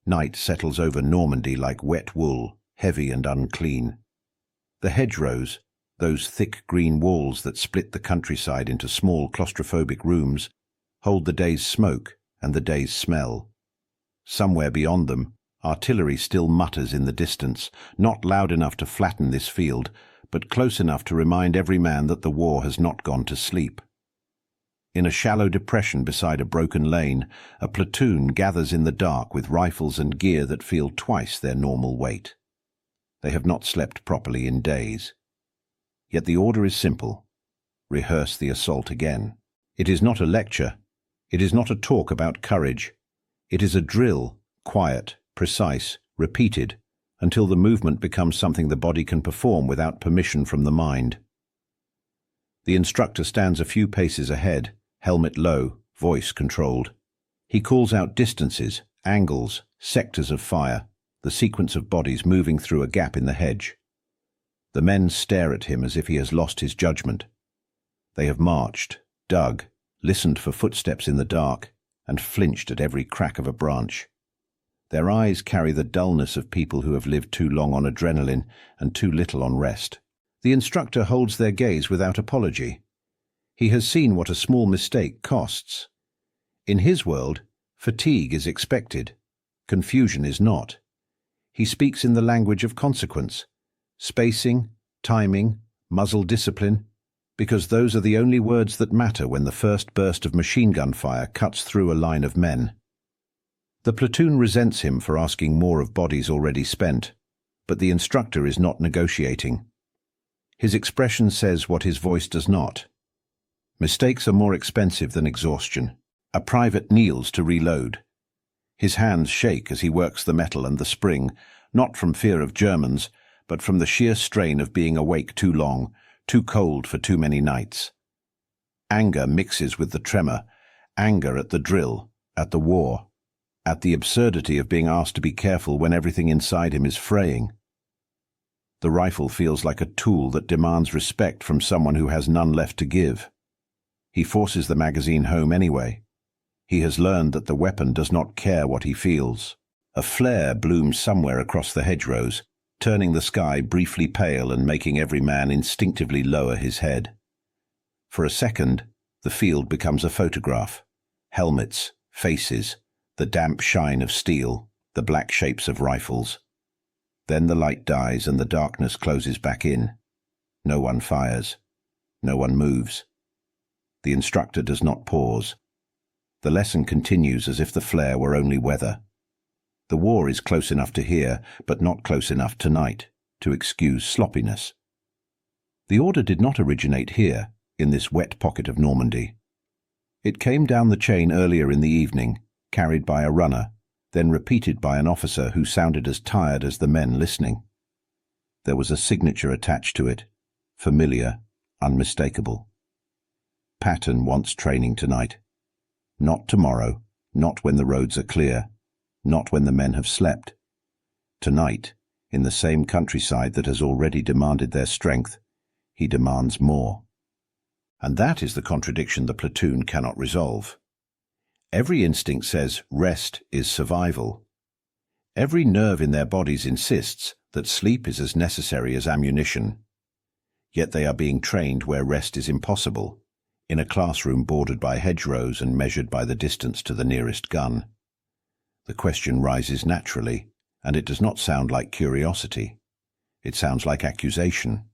Night settles over Normandy like wet wool, heavy and unclean. The hedgerows, those thick green walls that split the countryside into small claustrophobic rooms, hold the day's smoke and the day's smell. Somewhere beyond them, artillery still mutters in the distance, not loud enough to flatten this field, but close enough to remind every man that the war has not gone to sleep. In a shallow depression beside a broken lane, a platoon gathers in the dark with rifles and gear that feel twice their normal weight. They have not slept properly in days. Yet the order is simple: rehearse the assault again. It is not a lecture. It is not a talk about courage. It is a drill, quiet, precise, repeated, until the movement becomes something the body can perform without permission from the mind. The instructor stands a few paces ahead, helmet low, voice controlled. He calls out distances, angles, sectors of fire, the sequence of bodies moving through a gap in the hedge. The men stare at him as if he has lost his judgment. They have marched, dug, listened for footsteps in the dark, and flinched at every crack of a branch. Their eyes carry the dullness of people who have lived too long on adrenaline and too little on rest. The instructor holds their gaze without apology. He has seen what a small mistake costs. In his world, fatigue is expected. Confusion is not. He speaks in the language of consequence. Spacing, timing, muzzle discipline, because those are the only words that matter when the first burst of machine gun fire cuts through a line of men. The platoon resents him for asking more of bodies already spent, but the instructor is not negotiating. His expression says what his voice does not. Mistakes are more expensive than exhaustion. A private kneels to reload. His hands shake as he works the metal and the spring, not from fear of Germans, but from the sheer strain of being awake too long, too cold for too many nights. Anger mixes with the tremor, anger at the drill, at the war, at the absurdity of being asked to be careful when everything inside him is fraying. The rifle feels like a tool that demands respect from someone who has none left to give. He forces the magazine home anyway. He has learned that the weapon does not care what he feels. A flare blooms somewhere across the hedgerows, turning the sky briefly pale and making every man instinctively lower his head. For a second, the field becomes a photograph. Helmets, faces, the damp shine of steel, the black shapes of rifles. Then the light dies and the darkness closes back in. No one fires. No one moves. The instructor does not pause. The lesson continues as if the flare were only weather. The war is close enough to hear, but not close enough tonight, to excuse sloppiness. The order did not originate here, in this wet pocket of Normandy. It came down the chain earlier in the evening, carried by a runner, then repeated by an officer who sounded as tired as the men listening. There was a signature attached to it, familiar, unmistakable. Patton wants training tonight. Not tomorrow, not when the roads are clear, not when the men have slept. Tonight, in the same countryside that has already demanded their strength, he demands more. And that is the contradiction the platoon cannot resolve. Every instinct says rest is survival. Every nerve in their bodies insists that sleep is as necessary as ammunition. Yet they are being trained where rest is impossible, in a classroom bordered by hedgerows and measured by the distance to the nearest gun. The question rises naturally, and it does not sound like curiosity. It sounds like accusation.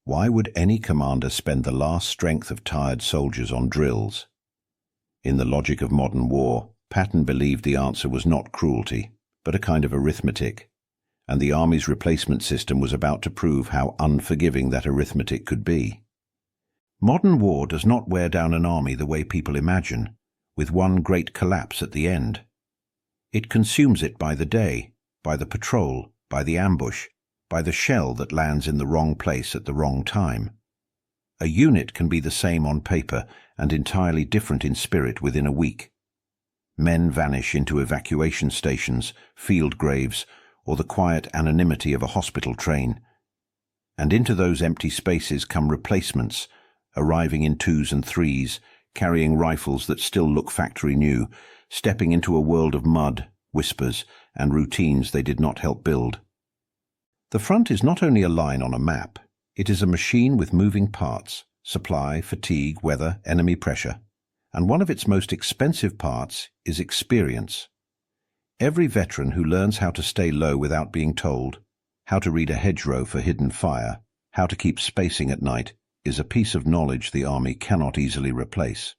Why would any commander spend the last strength of tired soldiers on drills? In the logic of modern war, Patton believed the answer was not cruelty, but a kind of arithmetic, and the Army's replacement system was about to prove how unforgiving that arithmetic could be. Modern war does not wear down an army the way people imagine, with one great collapse at the end. It consumes it by the day, by the patrol, by the ambush, by the shell that lands in the wrong place at the wrong time. A unit can be the same on paper and entirely different in spirit within a week. Men vanish into evacuation stations, field graves, or the quiet anonymity of a hospital train. And into those empty spaces come replacements, arriving in 2s and 3s, carrying rifles that still look factory new, stepping into a world of mud, whispers, and routines they did not help build. The front is not only a line on a map, it is a machine with moving parts: supply, fatigue, weather, enemy pressure. And one of its most expensive parts is experience. Every veteran who learns how to stay low without being told, how to read a hedgerow for hidden fire, how to keep spacing at night, is a piece of knowledge the army cannot easily replace.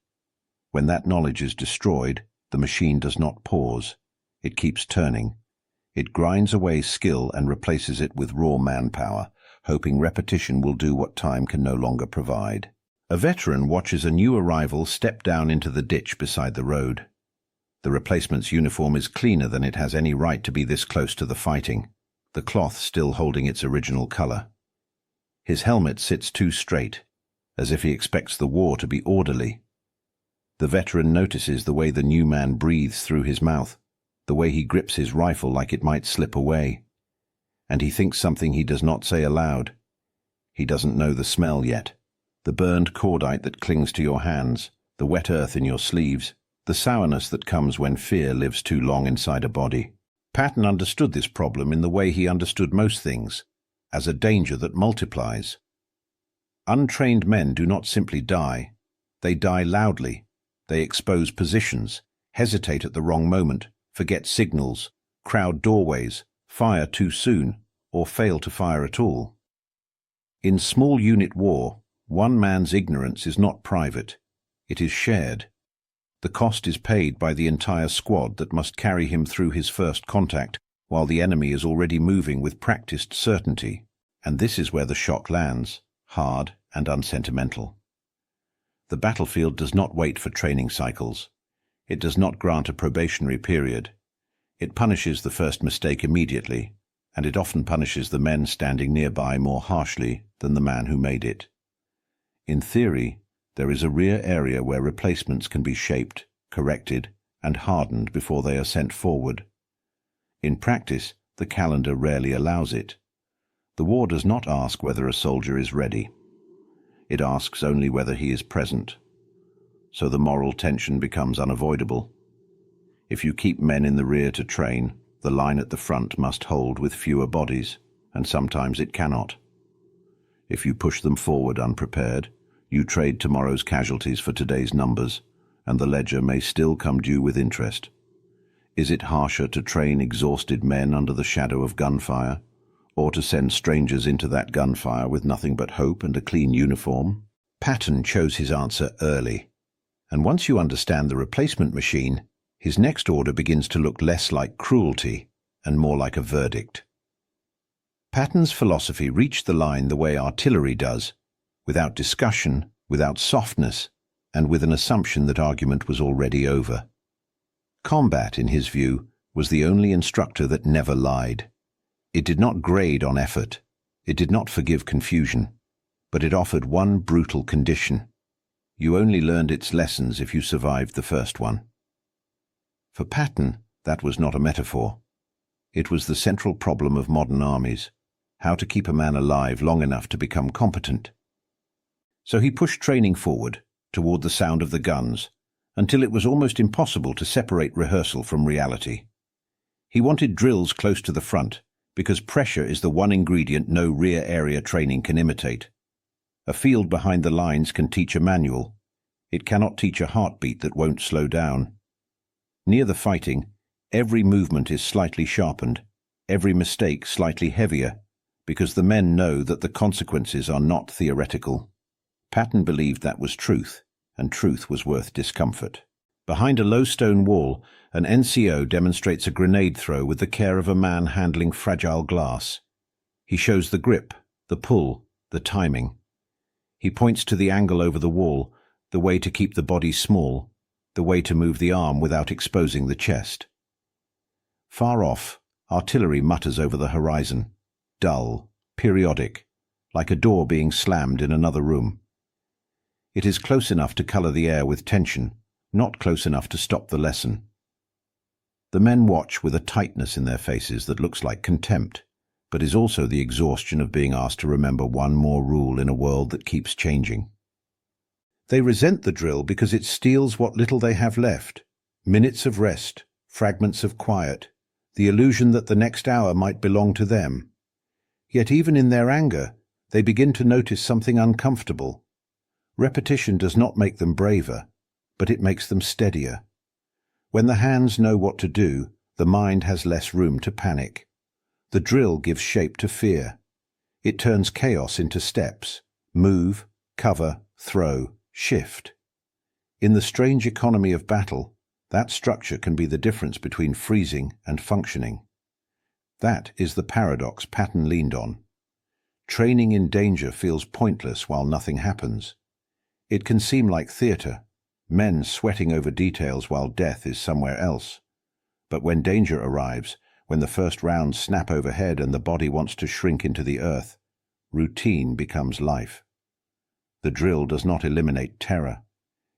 When that knowledge is destroyed, the machine does not pause. It keeps turning. It grinds away skill and replaces it with raw manpower, hoping repetition will do what time can no longer provide. A veteran watches a new arrival step down into the ditch beside the road. The replacement's uniform is cleaner than it has any right to be this close to the fighting, the cloth still holding its original color. His helmet sits too straight, as if he expects the war to be orderly. The veteran notices the way the new man breathes through his mouth, the way he grips his rifle like it might slip away. And he thinks something he does not say aloud. He doesn't know the smell yet. The burned cordite that clings to your hands, the wet earth in your sleeves, the sourness that comes when fear lives too long inside a body. Patton understood this problem in the way he understood most things, as a danger that multiplies. Untrained men do not simply die. They die loudly. They expose positions, hesitate at the wrong moment, forget signals, crowd doorways, fire too soon, or fail to fire at all. In small unit war, one man's ignorance is not private. It is shared. The cost is paid by the entire squad that must carry him through his first contact, while the enemy is already moving with practiced certainty. And this is where the shock lands, hard and unsentimental. The battlefield does not wait for training cycles. It does not grant a probationary period. It punishes the first mistake immediately, and it often punishes the men standing nearby more harshly than the man who made it. In theory, there is a rear area where replacements can be shaped, corrected, and hardened before they are sent forward. In practice, the calendar rarely allows it. The war does not ask whether a soldier is ready. It asks only whether he is present. So the moral tension becomes unavoidable. If you keep men in the rear to train, the line at the front must hold with fewer bodies, and sometimes it cannot. If you push them forward unprepared, you trade tomorrow's casualties for today's numbers, and the ledger may still come due with interest. Is it harsher to train exhausted men under the shadow of gunfire, or to send strangers into that gunfire with nothing but hope and a clean uniform? Patton chose his answer early, and once you understand the replacement machine, his next order begins to look less like cruelty and more like a verdict. Patton's philosophy reached the line the way artillery does, without discussion, without softness, and with an assumption that argument was already over. Combat, in his view, was the only instructor that never lied. It did not grade on effort. It did not forgive confusion. But it offered one brutal condition. You only learned its lessons if you survived the first one. For Patton, that was not a metaphor. It was the central problem of modern armies: how to keep a man alive long enough to become competent. So he pushed training forward, toward the sound of the guns, until it was almost impossible to separate rehearsal from reality. He wanted drills close to the front, because pressure is the one ingredient no rear area training can imitate. A field behind the lines can teach a manual. It cannot teach a heartbeat that won't slow down. Near the fighting, every movement is slightly sharpened, every mistake slightly heavier, because the men know that the consequences are not theoretical. Patton believed that was truth, and truth was worth discomfort. Behind a low stone wall, an NCO demonstrates a grenade throw with the care of a man handling fragile glass. He shows the grip, the pull, the timing. He points to the angle over the wall, the way to keep the body small, the way to move the arm without exposing the chest. Far off, artillery mutters over the horizon, dull, periodic, like a door being slammed in another room. It is close enough to color the air with tension, not close enough to stop the lesson. The men watch with a tightness in their faces that looks like contempt, but is also the exhaustion of being asked to remember one more rule in a world that keeps changing. They resent the drill because it steals what little they have left: minutes of rest, fragments of quiet, the illusion that the next hour might belong to them. Yet even in their anger, they begin to notice something uncomfortable. Repetition does not make them braver, but it makes them steadier. When the hands know what to do, the mind has less room to panic. The drill gives shape to fear. It turns chaos into steps: move, cover, throw, shift. In the strange economy of battle, that structure can be the difference between freezing and functioning. That is the paradox Patton leaned on. Training in danger feels pointless while nothing happens. It can seem like theatre, men sweating over details while death is somewhere else. But when danger arrives, when the first rounds snap overhead and the body wants to shrink into the earth, routine becomes life. The drill does not eliminate terror.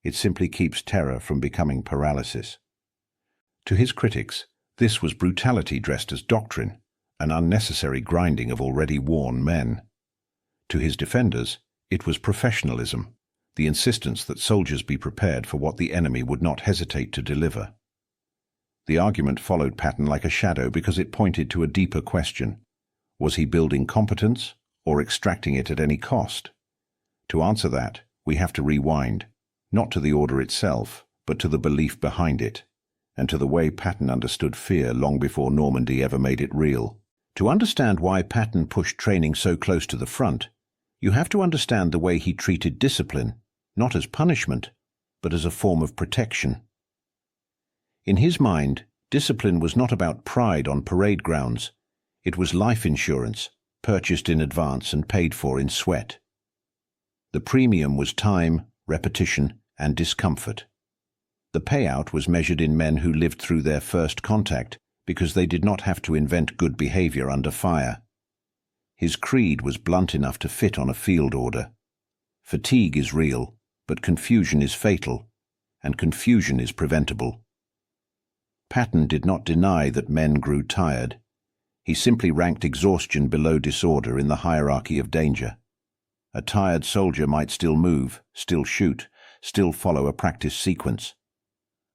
It simply keeps terror from becoming paralysis. To his critics, this was brutality dressed as doctrine, an unnecessary grinding of already worn men. To his defenders, it was professionalism, the insistence that soldiers be prepared for what the enemy would not hesitate to deliver. The argument followed Patton like a shadow because it pointed to a deeper question. Was he building competence or extracting it at any cost? To answer that, we have to rewind, not to the order itself, but to the belief behind it, and to the way Patton understood fear long before Normandy ever made it real. To understand why Patton pushed training so close to the front, you have to understand the way he treated discipline, not as punishment, but as a form of protection. In his mind, discipline was not about pride on parade grounds. It was life insurance, purchased in advance and paid for in sweat. The premium was time, repetition, and discomfort. The payout was measured in men who lived through their first contact because they did not have to invent good behavior under fire. His creed was blunt enough to fit on a field order. Fatigue is real, but confusion is fatal, and confusion is preventable. Patton did not deny that men grew tired. He simply ranked exhaustion below disorder in the hierarchy of danger. A tired soldier might still move, still shoot, still follow a practice sequence.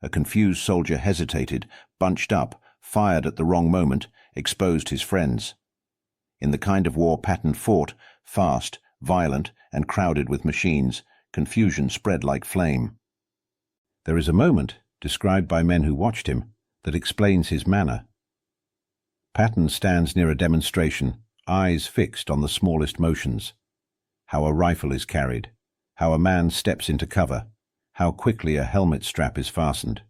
A confused soldier hesitated, bunched up, fired at the wrong moment, exposed his friends. In the kind of war Patton fought, fast, violent, and crowded with machines, confusion spread like flame. There is a moment, described by men who watched him, that explains his manner. Patton stands near a demonstration, eyes fixed on the smallest motions. How a rifle is carried, how a man steps into cover, how quickly a helmet strap is fastened.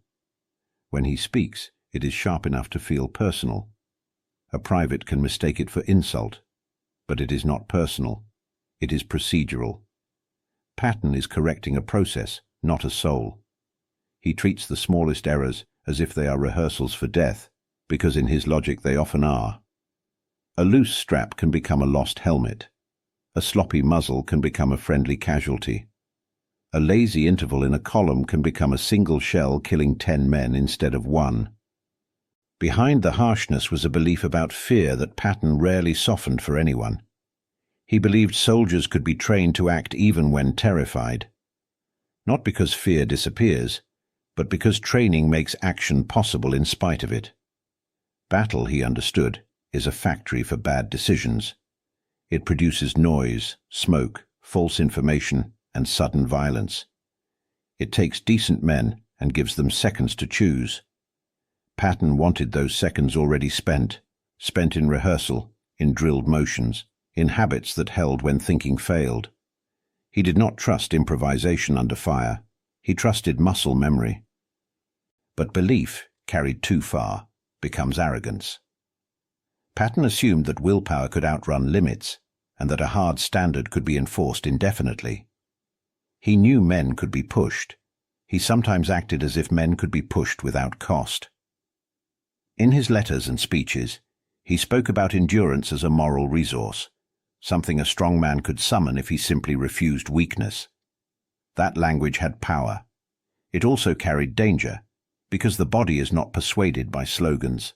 When he speaks, it is sharp enough to feel personal. A private can mistake it for insult, but it is not personal. It is procedural. Patton is correcting a process, not a soul. He treats the smallest errors as if they are rehearsals for death, because in his logic they often are. A loose strap can become a lost helmet. A sloppy muzzle can become a friendly casualty. A lazy interval in a column can become a single shell killing 10 men instead of 1. Behind the harshness was a belief about fear that Patton rarely softened for anyone. He believed soldiers could be trained to act even when terrified. Not because fear disappears, but because training makes action possible in spite of it. Battle, he understood, is a factory for bad decisions. It produces noise, smoke, false information, and sudden violence. It takes decent men and gives them seconds to choose. Patton wanted those seconds already spent in rehearsal, in drilled motions, in habits that held when thinking failed. He did not trust improvisation under fire. He trusted muscle memory. But belief, carried too far, becomes arrogance. Patton assumed that willpower could outrun limits, and that a hard standard could be enforced indefinitely. He knew men could be pushed. He sometimes acted as if men could be pushed without cost. In his letters and speeches, he spoke about endurance as a moral resource, something a strong man could summon if he simply refused weakness. That language had power. It also carried danger, because the body is not persuaded by slogans.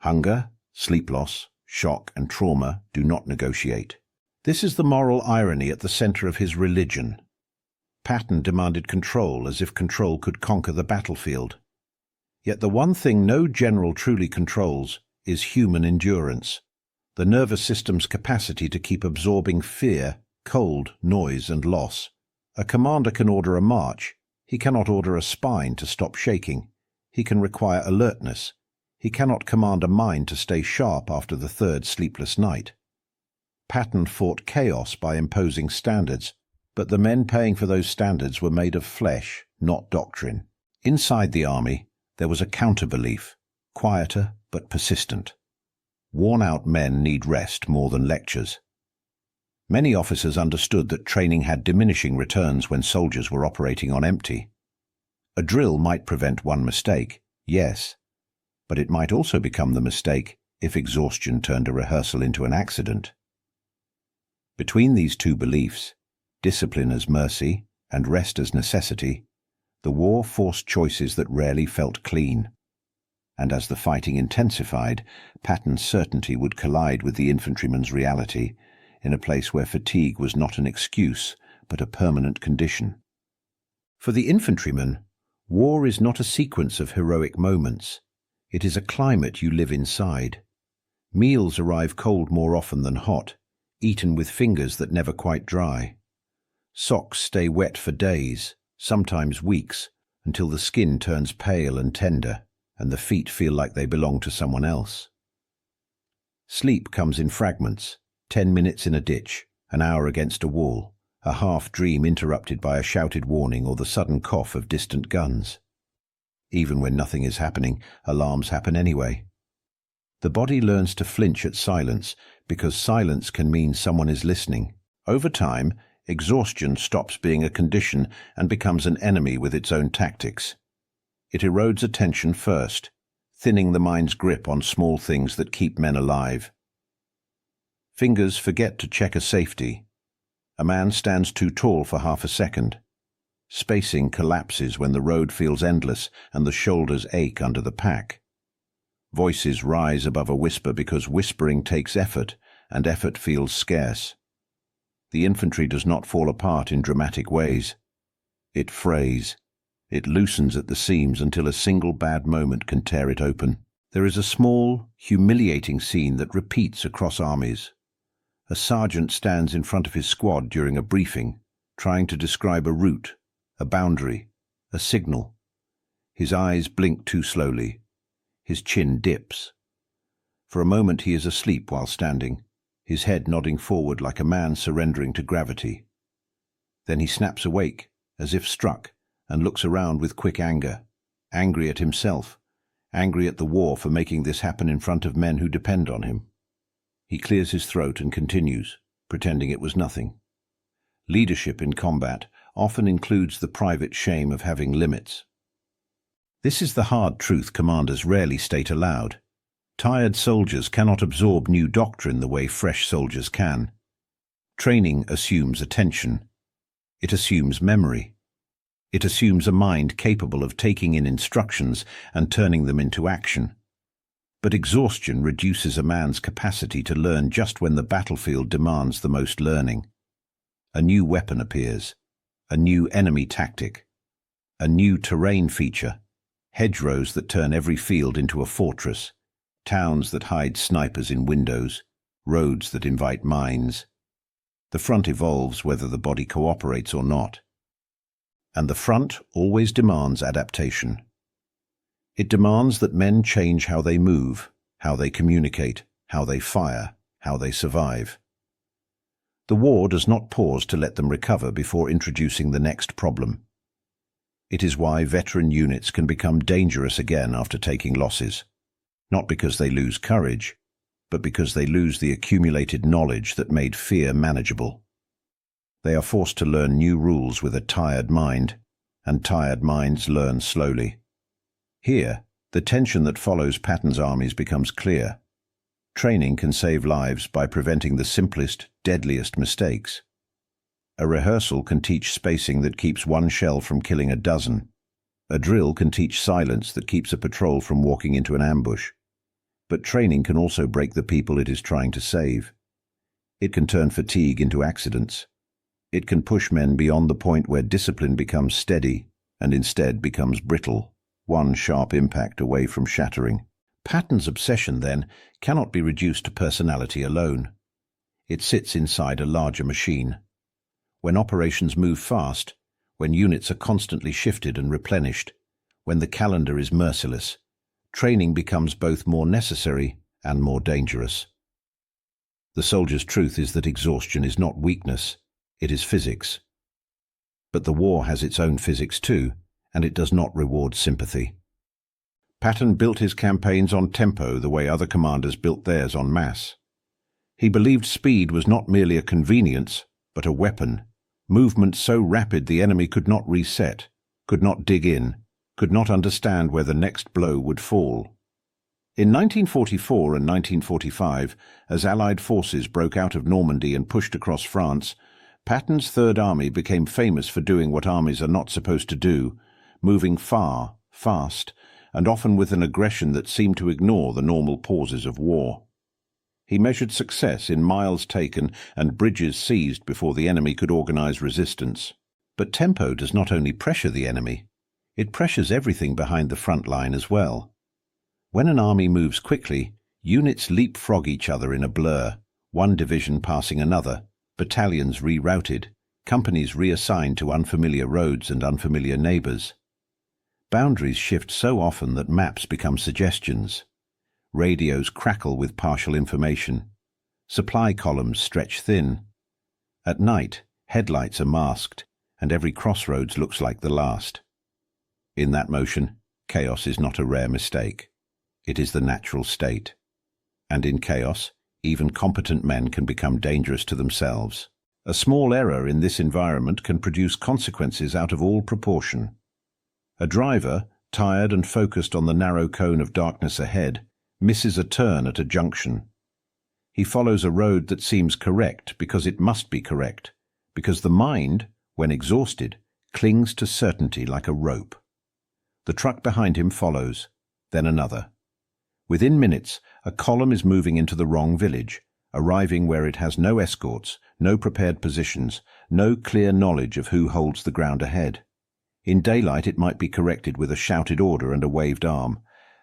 Hunger, sleep loss, shock, and trauma do not negotiate. This is the moral irony at the center of his religion. Patton demanded control as if control could conquer the battlefield. Yet the one thing no general truly controls is human endurance, the nervous system's capacity to keep absorbing fear, cold, noise, and loss. A commander can order a march. He cannot order a spine to stop shaking. He can require alertness. He cannot command a mind to stay sharp after the third sleepless night. Patton fought chaos by imposing standards, but the men paying for those standards were made of flesh, not doctrine. Inside the army, there was a counter-belief, quieter but persistent. Worn-out men need rest more than lectures. Many officers understood that training had diminishing returns when soldiers were operating on empty. A drill might prevent one mistake, yes, but it might also become the mistake if exhaustion turned a rehearsal into an accident. Between these two beliefs, discipline as mercy and rest as necessity, the war forced choices that rarely felt clean. And as the fighting intensified, Patton's certainty would collide with the infantryman's reality, in a place where fatigue was not an excuse, but a permanent condition. For the infantryman, war is not a sequence of heroic moments. It is a climate you live inside. Meals arrive cold more often than hot, eaten with fingers that never quite dry. Socks stay wet for days, sometimes weeks, until the skin turns pale and tender, and the feet feel like they belong to someone else. Sleep comes in fragments, 10 minutes in a ditch, an hour against a wall, a half-dream interrupted by a shouted warning or the sudden cough of distant guns. Even when nothing is happening, alarms happen anyway. The body learns to flinch at silence, because silence can mean someone is listening. Over time, exhaustion stops being a condition and becomes an enemy with its own tactics. It erodes attention first, thinning the mind's grip on small things that keep men alive. Fingers forget to check a safety. A man stands too tall for half a second. Spacing collapses when the road feels endless and the shoulders ache under the pack. Voices rise above a whisper because whispering takes effort, and effort feels scarce. The infantry does not fall apart in dramatic ways. It frays. It loosens at the seams until a single bad moment can tear it open. There is a small, humiliating scene that repeats across armies. A sergeant stands in front of his squad during a briefing, trying to describe a route, a boundary, a signal. His eyes blink too slowly. His chin dips. For a moment he is asleep while standing, his head nodding forward like a man surrendering to gravity. Then he snaps awake, as if struck, and looks around with quick anger, angry at himself, angry at the war for making this happen in front of men who depend on him. He clears his throat and continues, pretending it was nothing. Leadership in combat often includes the private shame of having limits. This is the hard truth commanders rarely state aloud. Tired soldiers cannot absorb new doctrine the way fresh soldiers can. Training assumes attention. It assumes memory. It assumes a mind capable of taking in instructions and turning them into action. But exhaustion reduces a man's capacity to learn just when the battlefield demands the most learning. A new weapon appears, a new enemy tactic, a new terrain feature, hedgerows that turn every field into a fortress, towns that hide snipers in windows, roads that invite mines. The front evolves whether the body cooperates or not. And the front always demands adaptation. It demands that men change how they move, how they communicate, how they fire, how they survive. The war does not pause to let them recover before introducing the next problem. It is why veteran units can become dangerous again after taking losses, not because they lose courage, but because they lose the accumulated knowledge that made fear manageable. They are forced to learn new rules with a tired mind, and tired minds learn slowly. Here, the tension that follows Patton's armies becomes clear. Training can save lives by preventing the simplest, deadliest mistakes. A rehearsal can teach spacing that keeps one shell from killing a dozen. A drill can teach silence that keeps a patrol from walking into an ambush. But training can also break the people it is trying to save. It can turn fatigue into accidents. It can push men beyond the point where discipline becomes steady and instead becomes brittle. one sharp impact away from shattering. Patton's obsession, then, cannot be reduced to personality alone. It sits inside a larger machine. When operations move fast, when units are constantly shifted and replenished, when the calendar is merciless, training becomes both more necessary and more dangerous. The soldier's truth is that exhaustion is not weakness, it is physics. But the war has its own physics too, and it does not reward sympathy. Patton built his campaigns on tempo the way other commanders built theirs on mass. He believed speed was not merely a convenience, but a weapon. Movement so rapid the enemy could not reset, could not dig in, could not understand where the next blow would fall. In 1944 and 1945, as Allied forces broke out of Normandy and pushed across France, Patton's Third Army became famous for doing what armies are not supposed to do, moving far, fast, and often with an aggression that seemed to ignore the normal pauses of war. He measured success in miles taken and bridges seized before the enemy could organize resistance. But tempo does not only pressure the enemy, it pressures everything behind the front line as well. When an army moves quickly, units leapfrog each other in a blur, one division passing another, battalions rerouted, companies reassigned to unfamiliar roads and unfamiliar neighbors. Boundaries shift so often that maps become suggestions. Radios crackle with partial information. Supply columns stretch thin. At night, headlights are masked, and every crossroads looks like the last. In that motion, chaos is not a rare mistake. It is the natural state. And in chaos, even competent men can become dangerous to themselves. A small error in this environment can produce consequences out of all proportion. A driver, tired and focused on the narrow cone of darkness ahead, misses a turn at a junction. He follows a road that seems correct because it must be correct, because the mind, when exhausted, clings to certainty like a rope. The truck behind him follows, then another. Within minutes, a column is moving into the wrong village, arriving where it has no escorts, no prepared positions, no clear knowledge of who holds the ground ahead. In daylight it might be corrected with a shouted order and a waved arm.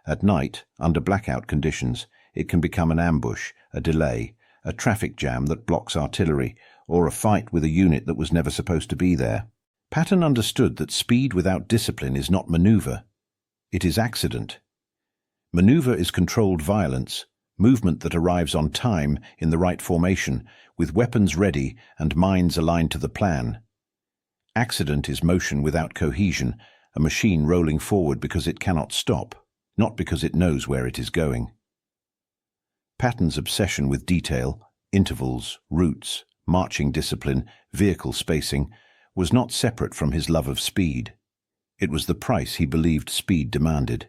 At night, under blackout conditions, it can become an ambush, a delay, a traffic jam that blocks artillery, or a fight with a unit that was never supposed to be there. Patton understood that speed without discipline is not maneuver. It is accident. Maneuver is controlled violence, movement that arrives on time, in the right formation, with weapons ready and minds aligned to the plan. Accident is motion without cohesion, a machine rolling forward because it cannot stop, not because it knows where it is going. Patton's obsession with detail, intervals, routes, marching discipline, vehicle spacing, was not separate from his love of speed. It was the price he believed speed demanded.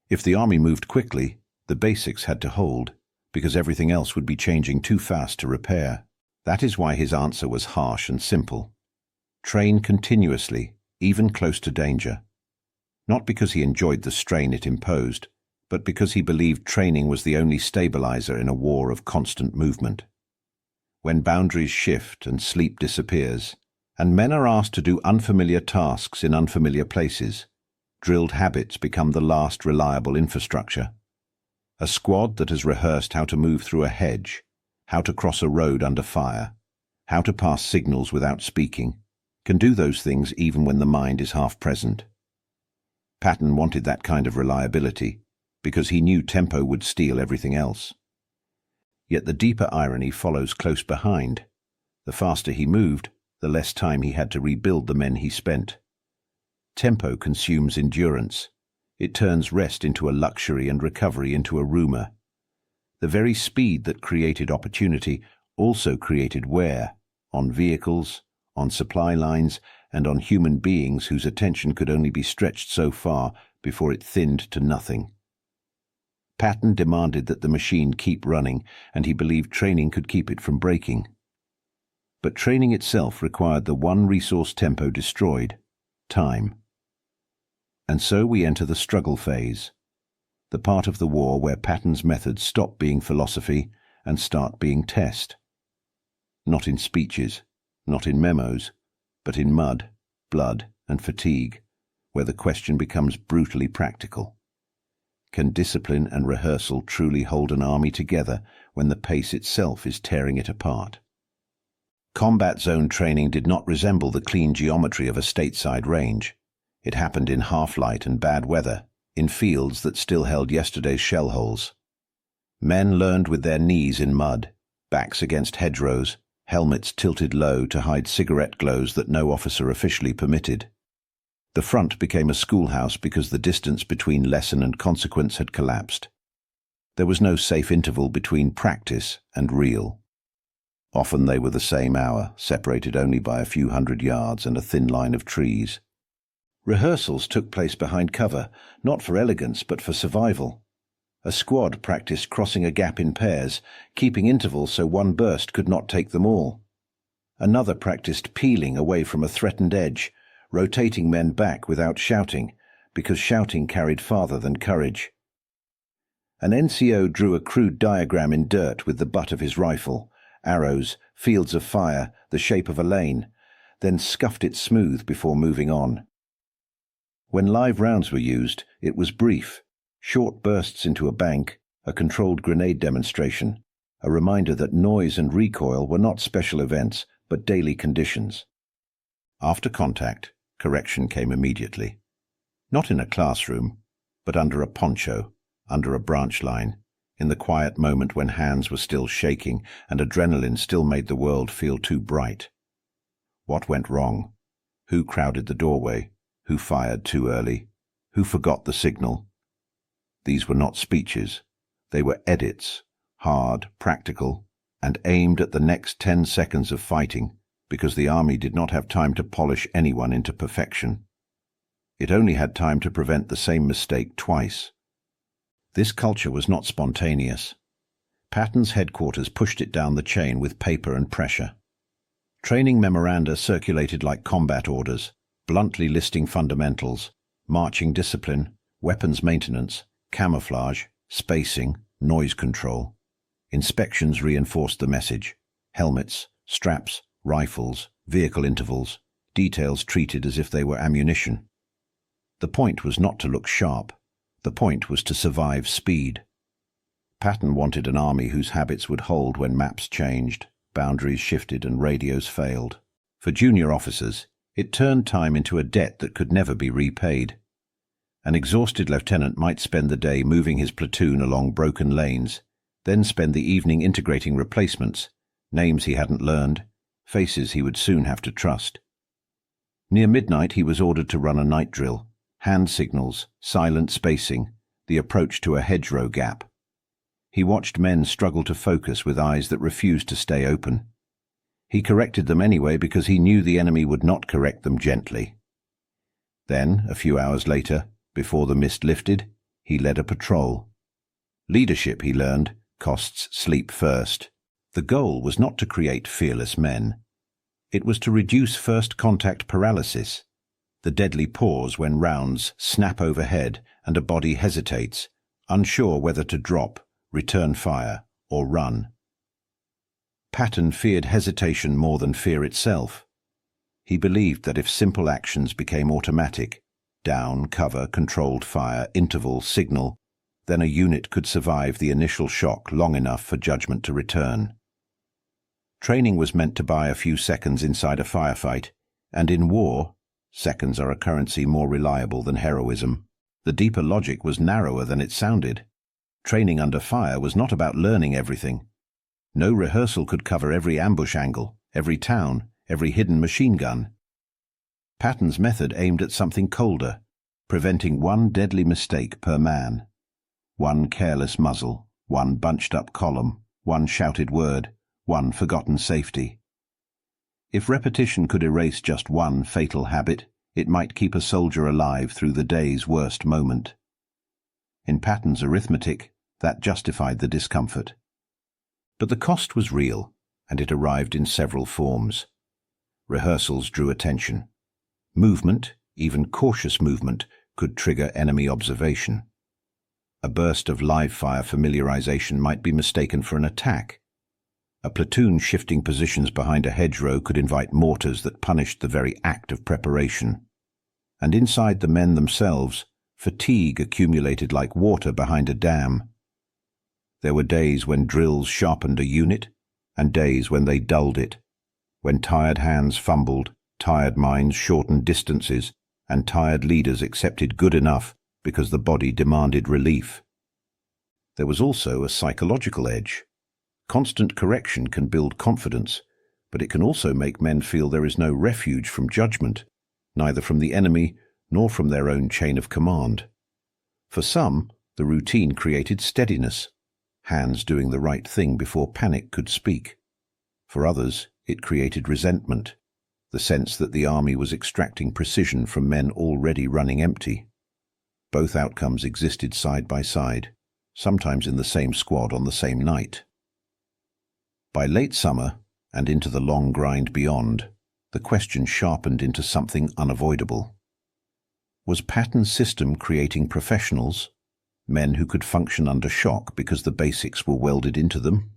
If the army moved quickly, the basics had to hold, because everything else would be changing too fast to repair. That is why his answer was harsh and simple. Train continuously, even close to danger. Not because he enjoyed the strain it imposed, but because he believed training was the only stabilizer in a war of constant movement. When boundaries shift and sleep disappears, and men are asked to do unfamiliar tasks in unfamiliar places, drilled habits become the last reliable infrastructure. A squad that has rehearsed how to move through a hedge, how to cross a road under fire, how to pass signals without speaking, can do those things even when the mind is half present. Patton wanted that kind of reliability, because he knew tempo would steal everything else. Yet the deeper irony follows close behind. The faster he moved, the less time he had to rebuild the men he spent. Tempo consumes endurance. It turns rest into a luxury and recovery into a rumor. The very speed that created opportunity also created wear, on vehicles, on supply lines, and on human beings whose attention could only be stretched so far before it thinned to nothing. Patton demanded that the machine keep running, and he believed training could keep it from breaking. But training itself required the one resource tempo destroyed: time. And so we enter the struggle phase, the part of the war where Patton's methods stop being philosophy and start being test. Not in speeches, not in memos, but in mud, blood, and fatigue, where the question becomes brutally practical. Can discipline and rehearsal truly hold an army together when the pace itself is tearing it apart? Combat zone training did not resemble the clean geometry of a stateside range. It happened in half-light and bad weather, in fields that still held yesterday's shell holes. Men learned with their knees in mud, backs against hedgerows, helmets tilted low to hide cigarette glows that no officer officially permitted. The front became a schoolhouse because the distance between lesson and consequence had collapsed. There was no safe interval between practice and real. Often they were the same hour, separated only by a few hundred yards and a thin line of trees. Rehearsals took place behind cover, not for elegance but for survival. A squad practiced crossing a gap in pairs, keeping intervals so one burst could not take them all. Another practiced peeling away from a threatened edge, rotating men back without shouting, because shouting carried farther than courage. An NCO drew a crude diagram in dirt with the butt of his rifle, arrows, fields of fire, the shape of a lane, then scuffed it smooth before moving on. When live rounds were used, it was brief, short bursts into a bank, a controlled grenade demonstration, a reminder that noise and recoil were not special events, but daily conditions. After contact, correction came immediately. Not in a classroom, but under a poncho, under a branch line, in the quiet moment when hands were still shaking and adrenaline still made the world feel too bright. What went wrong? Who crowded the doorway? Who fired too early? Who forgot the signal? These were not speeches. They were edits, hard, practical, and aimed at the next 10 seconds of fighting, because the army did not have time to polish anyone into perfection. It only had time to prevent the same mistake twice. This culture was not spontaneous. Patton's headquarters pushed it down the chain with paper and pressure. Training memoranda circulated like combat orders, bluntly listing fundamentals, marching discipline, weapons maintenance, camouflage, spacing, noise control. Inspections reinforced the message. Helmets, straps, rifles, vehicle intervals, details treated as if they were ammunition. The point was not to look sharp. The point was to survive speed. Patton wanted an army whose habits would hold when maps changed, boundaries shifted and radios failed. For junior officers, it turned time into a debt that could never be repaid. An exhausted lieutenant might spend the day moving his platoon along broken lanes, then spend the evening integrating replacements, names he hadn't learned, faces he would soon have to trust. Near midnight he was ordered to run a night drill, hand signals, silent spacing, the approach to a hedgerow gap. He watched men struggle to focus with eyes that refused to stay open. He corrected them anyway because he knew the enemy would not correct them gently. Then, a few hours later, before the mist lifted, he led a patrol. Leadership, he learned, costs sleep first. The goal was not to create fearless men. It was to reduce first contact paralysis, the deadly pause when rounds snap overhead and a body hesitates, unsure whether to drop, return fire, or run. Patton feared hesitation more than fear itself. He believed that if simple actions became automatic, down, cover, controlled fire, interval, signal, then a unit could survive the initial shock long enough for judgment to return. Training was meant to buy a few seconds inside a firefight, and in war, seconds are a currency more reliable than heroism. The deeper logic was narrower than it sounded. Training under fire was not about learning everything. No rehearsal could cover every ambush angle, every town, every hidden machine gun. Patton's method aimed at something colder, preventing one deadly mistake per man. One careless muzzle, one bunched-up column, one shouted word, one forgotten safety. If repetition could erase just one fatal habit, it might keep a soldier alive through the day's worst moment. In Patton's arithmetic, that justified the discomfort. But the cost was real, and it arrived in several forms. Rehearsals drew attention. Movement, even cautious movement, could trigger enemy observation. A burst of live-fire familiarization might be mistaken for an attack. A platoon shifting positions behind a hedgerow could invite mortars that punished the very act of preparation. And inside the men themselves, fatigue accumulated like water behind a dam. There were days when drills sharpened a unit, and days when they dulled it, when tired hands fumbled, tired minds shortened distances, and tired leaders accepted good enough because the body demanded relief. There was also a psychological edge. Constant correction can build confidence, but it can also make men feel there is no refuge from judgment, neither from the enemy nor from their own chain of command. For some, the routine created steadiness, hands doing the right thing before panic could speak. For others, it created resentment, the sense that the army was extracting precision from men already running empty. Both outcomes existed side by side, sometimes in the same squad on the same night. By late summer, and into the long grind beyond, the question sharpened into something unavoidable. Was Patton's system creating professionals, men who could function under shock because the basics were welded into them?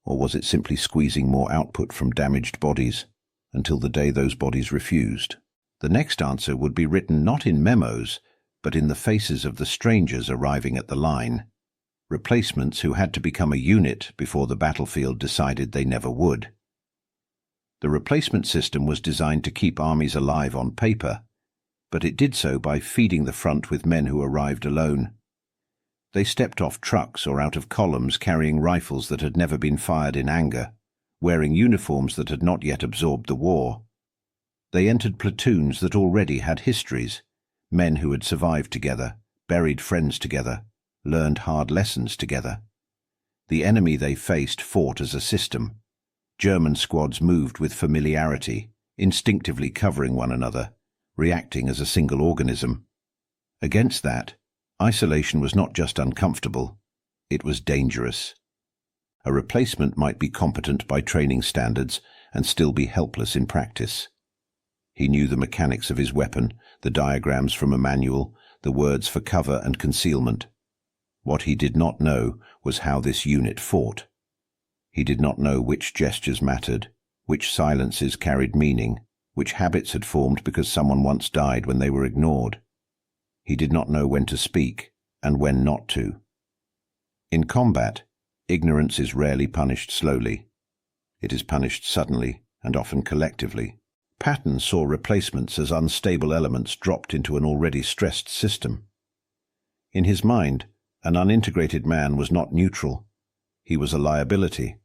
Or was it simply squeezing more output from damaged bodies, until the day those bodies refused? The next answer would be written not in memos, but in the faces of the strangers arriving at the line, replacements who had to become a unit before the battlefield decided they never would. The replacement system was designed to keep armies alive on paper, but it did so by feeding the front with men who arrived alone. They stepped off trucks or out of columns carrying rifles that had never been fired in anger, wearing uniforms that had not yet absorbed the war. They entered platoons that already had histories, men who had survived together, buried friends together, learned hard lessons together. The enemy they faced fought as a system. German squads moved with familiarity, instinctively covering one another, reacting as a single organism. Against that, isolation was not just uncomfortable, it was dangerous. A replacement might be competent by training standards and still be helpless in practice. He knew the mechanics of his weapon, the diagrams from a manual, the words for cover and concealment. What he did not know was how this unit fought. He did not know which gestures mattered, which silences carried meaning, which habits had formed because someone once died when they were ignored. He did not know when to speak and when not to. In combat, ignorance is rarely punished slowly. It is punished suddenly and often collectively. Patton saw replacements as unstable elements dropped into an already stressed system. In his mind, an unintegrated man was not neutral. He was a liability.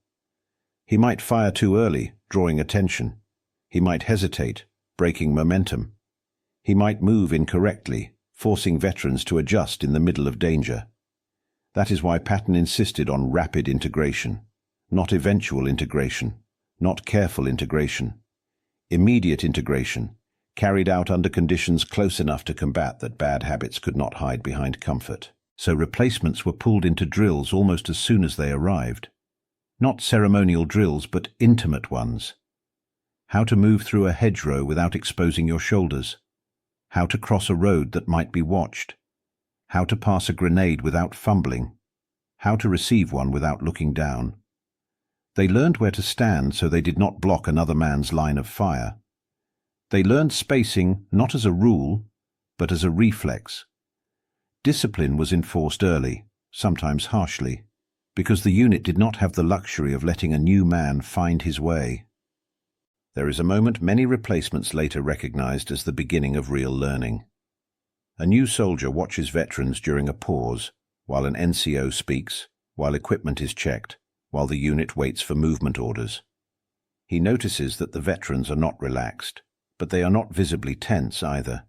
He might fire too early, drawing attention. He might hesitate, breaking momentum. He might move incorrectly, forcing veterans to adjust in the middle of danger. That is why Patton insisted on rapid integration, not eventual integration, not careful integration. Immediate integration, carried out under conditions close enough to combat that bad habits could not hide behind comfort. So replacements were pulled into drills almost as soon as they arrived. Not ceremonial drills, but intimate ones. How to move through a hedgerow without exposing your shoulders. How to cross a road that might be watched. How to pass a grenade without fumbling. How to receive one without looking down. They learned where to stand so they did not block another man's line of fire. They learned spacing not as a rule, but as a reflex. Discipline was enforced early, sometimes harshly, because the unit did not have the luxury of letting a new man find his way. There is a moment many replacements later recognized as the beginning of real learning. A new soldier watches veterans during a pause, while an NCO speaks, while equipment is checked, while the unit waits for movement orders. He notices that the veterans are not relaxed, but they are not visibly tense either.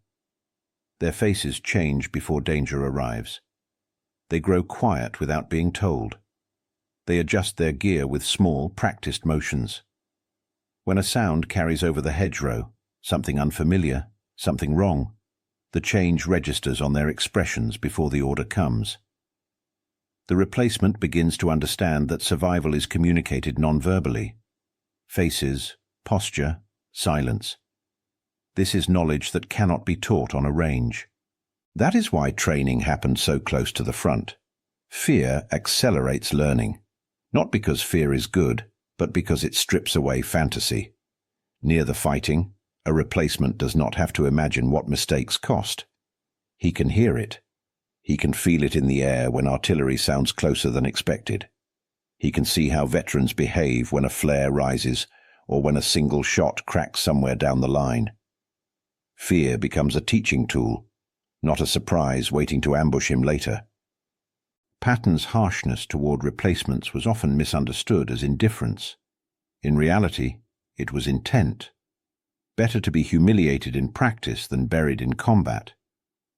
Their faces change before danger arrives. They grow quiet without being told. They adjust their gear with small, practiced motions. When a sound carries over the hedgerow, something unfamiliar, something wrong, the change registers on their expressions before the order comes. The replacement begins to understand that survival is communicated non-verbally. Faces, posture, silence. This is knowledge that cannot be taught on a range. That is why training happened so close to the front. Fear accelerates learning, not because fear is good, but because it strips away fantasy. Near the fighting, A replacement does not have to imagine what mistakes cost. He can hear it. He can feel it in the air when artillery sounds closer than expected. He can see how veterans behave when a flare rises or when a single shot cracks somewhere down the line. Fear becomes a teaching tool, not a surprise waiting to ambush him later. Patton's harshness toward replacements was often misunderstood as indifference. In reality, it was intent. Better to be humiliated in practice than buried in combat.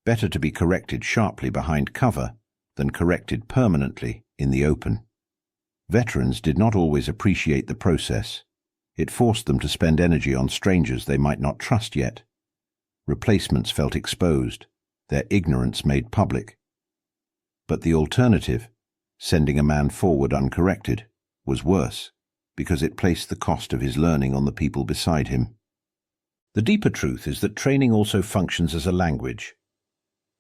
Better to be corrected sharply behind cover than corrected permanently in the open. Veterans did not always appreciate the process. It forced them to spend energy on strangers they might not trust yet. Replacements felt exposed, their ignorance made public. But the alternative, sending a man forward uncorrected, was worse, because it placed the cost of his learning on the people beside him. The deeper truth is that training also functions as a language.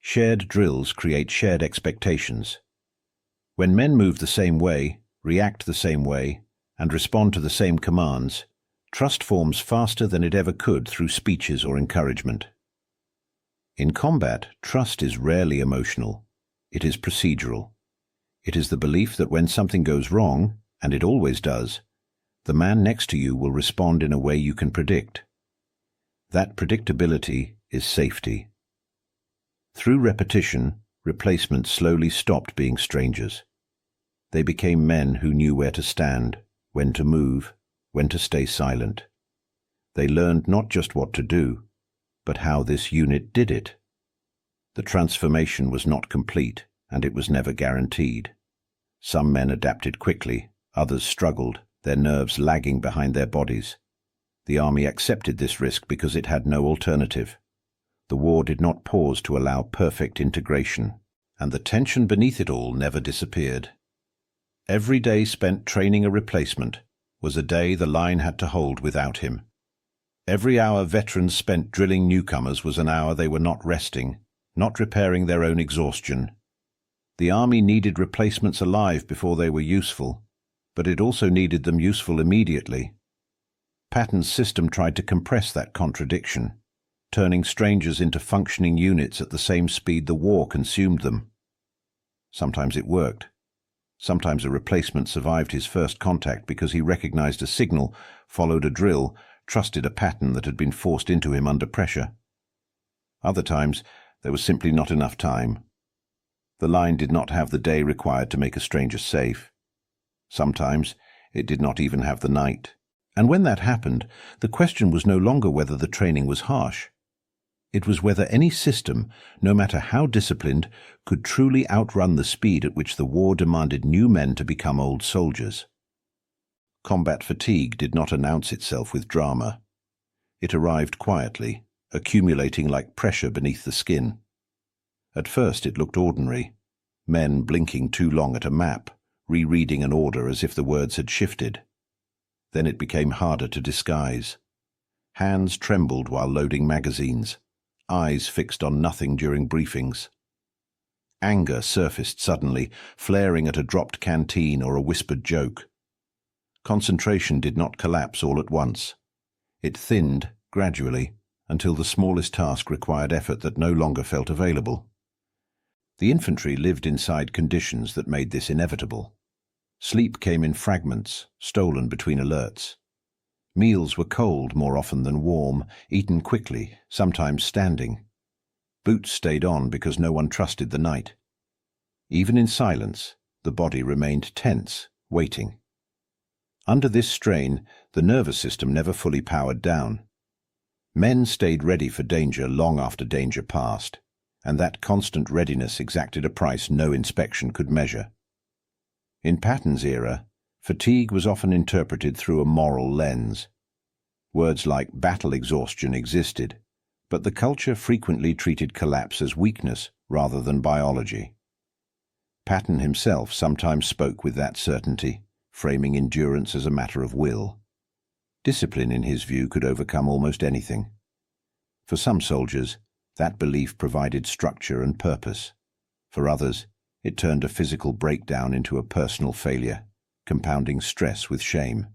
Shared drills create shared expectations. When men move the same way, react the same way, and respond to the same commands, trust forms faster than it ever could through speeches or encouragement. In combat, trust is rarely emotional. It is procedural. It is the belief that when something goes wrong, and it always does, the man next to you will respond in a way you can predict. That predictability is safety. Through repetition, replacements slowly stopped being strangers. They became men who knew where to stand, when to move, when to stay silent. They learned not just what to do, but how this unit did it. The transformation was not complete, and it was never guaranteed. Some men adapted quickly, others struggled, their nerves lagging behind their bodies. The army accepted this risk because it had no alternative. The war did not pause to allow perfect integration, and the tension beneath it all never disappeared. Every day spent training a replacement was a day the line had to hold without him. Every hour veterans spent drilling newcomers was an hour they were not resting, not repairing their own exhaustion. The army needed replacements alive before they were useful, but it also needed them useful immediately. Patton's system tried to compress that contradiction, turning strangers into functioning units at the same speed the war consumed them. Sometimes it worked. Sometimes a replacement survived his first contact because he recognized a signal, followed a drill, trusted a pattern that had been forced into him under pressure. Other times, there was simply not enough time. The line did not have the day required to make a stranger safe. Sometimes, it did not even have the night. And when that happened, the question was no longer whether the training was harsh. It was whether any system, no matter how disciplined, could truly outrun the speed at which the war demanded new men to become old soldiers. Combat fatigue did not announce itself with drama. It arrived quietly, accumulating like pressure beneath the skin. At first it looked ordinary, men blinking too long at a map, rereading an order as if the words had shifted. Then it became harder to disguise. Hands trembled while loading magazines, eyes fixed on nothing during briefings. Anger surfaced suddenly, flaring at a dropped canteen or a whispered joke. Concentration did not collapse all at once. It thinned, gradually, until the smallest task required effort that no longer felt available. The infantry lived inside conditions that made this inevitable. Sleep came in fragments, stolen between alerts. Meals were cold more often than warm, eaten quickly, sometimes standing. Boots stayed on because no one trusted the night. Even in silence, the body remained tense, waiting. Under this strain, the nervous system never fully powered down. Men stayed ready for danger long after danger passed, and that constant readiness exacted a price no inspection could measure. In Patton's era, fatigue was often interpreted through a moral lens. Words like battle exhaustion existed, but the culture frequently treated collapse as weakness rather than biology. Patton himself sometimes spoke with that certainty, framing endurance as a matter of will. Discipline, in his view, could overcome almost anything. For some soldiers, that belief provided structure and purpose. For others, it turned a physical breakdown into a personal failure, compounding stress with shame.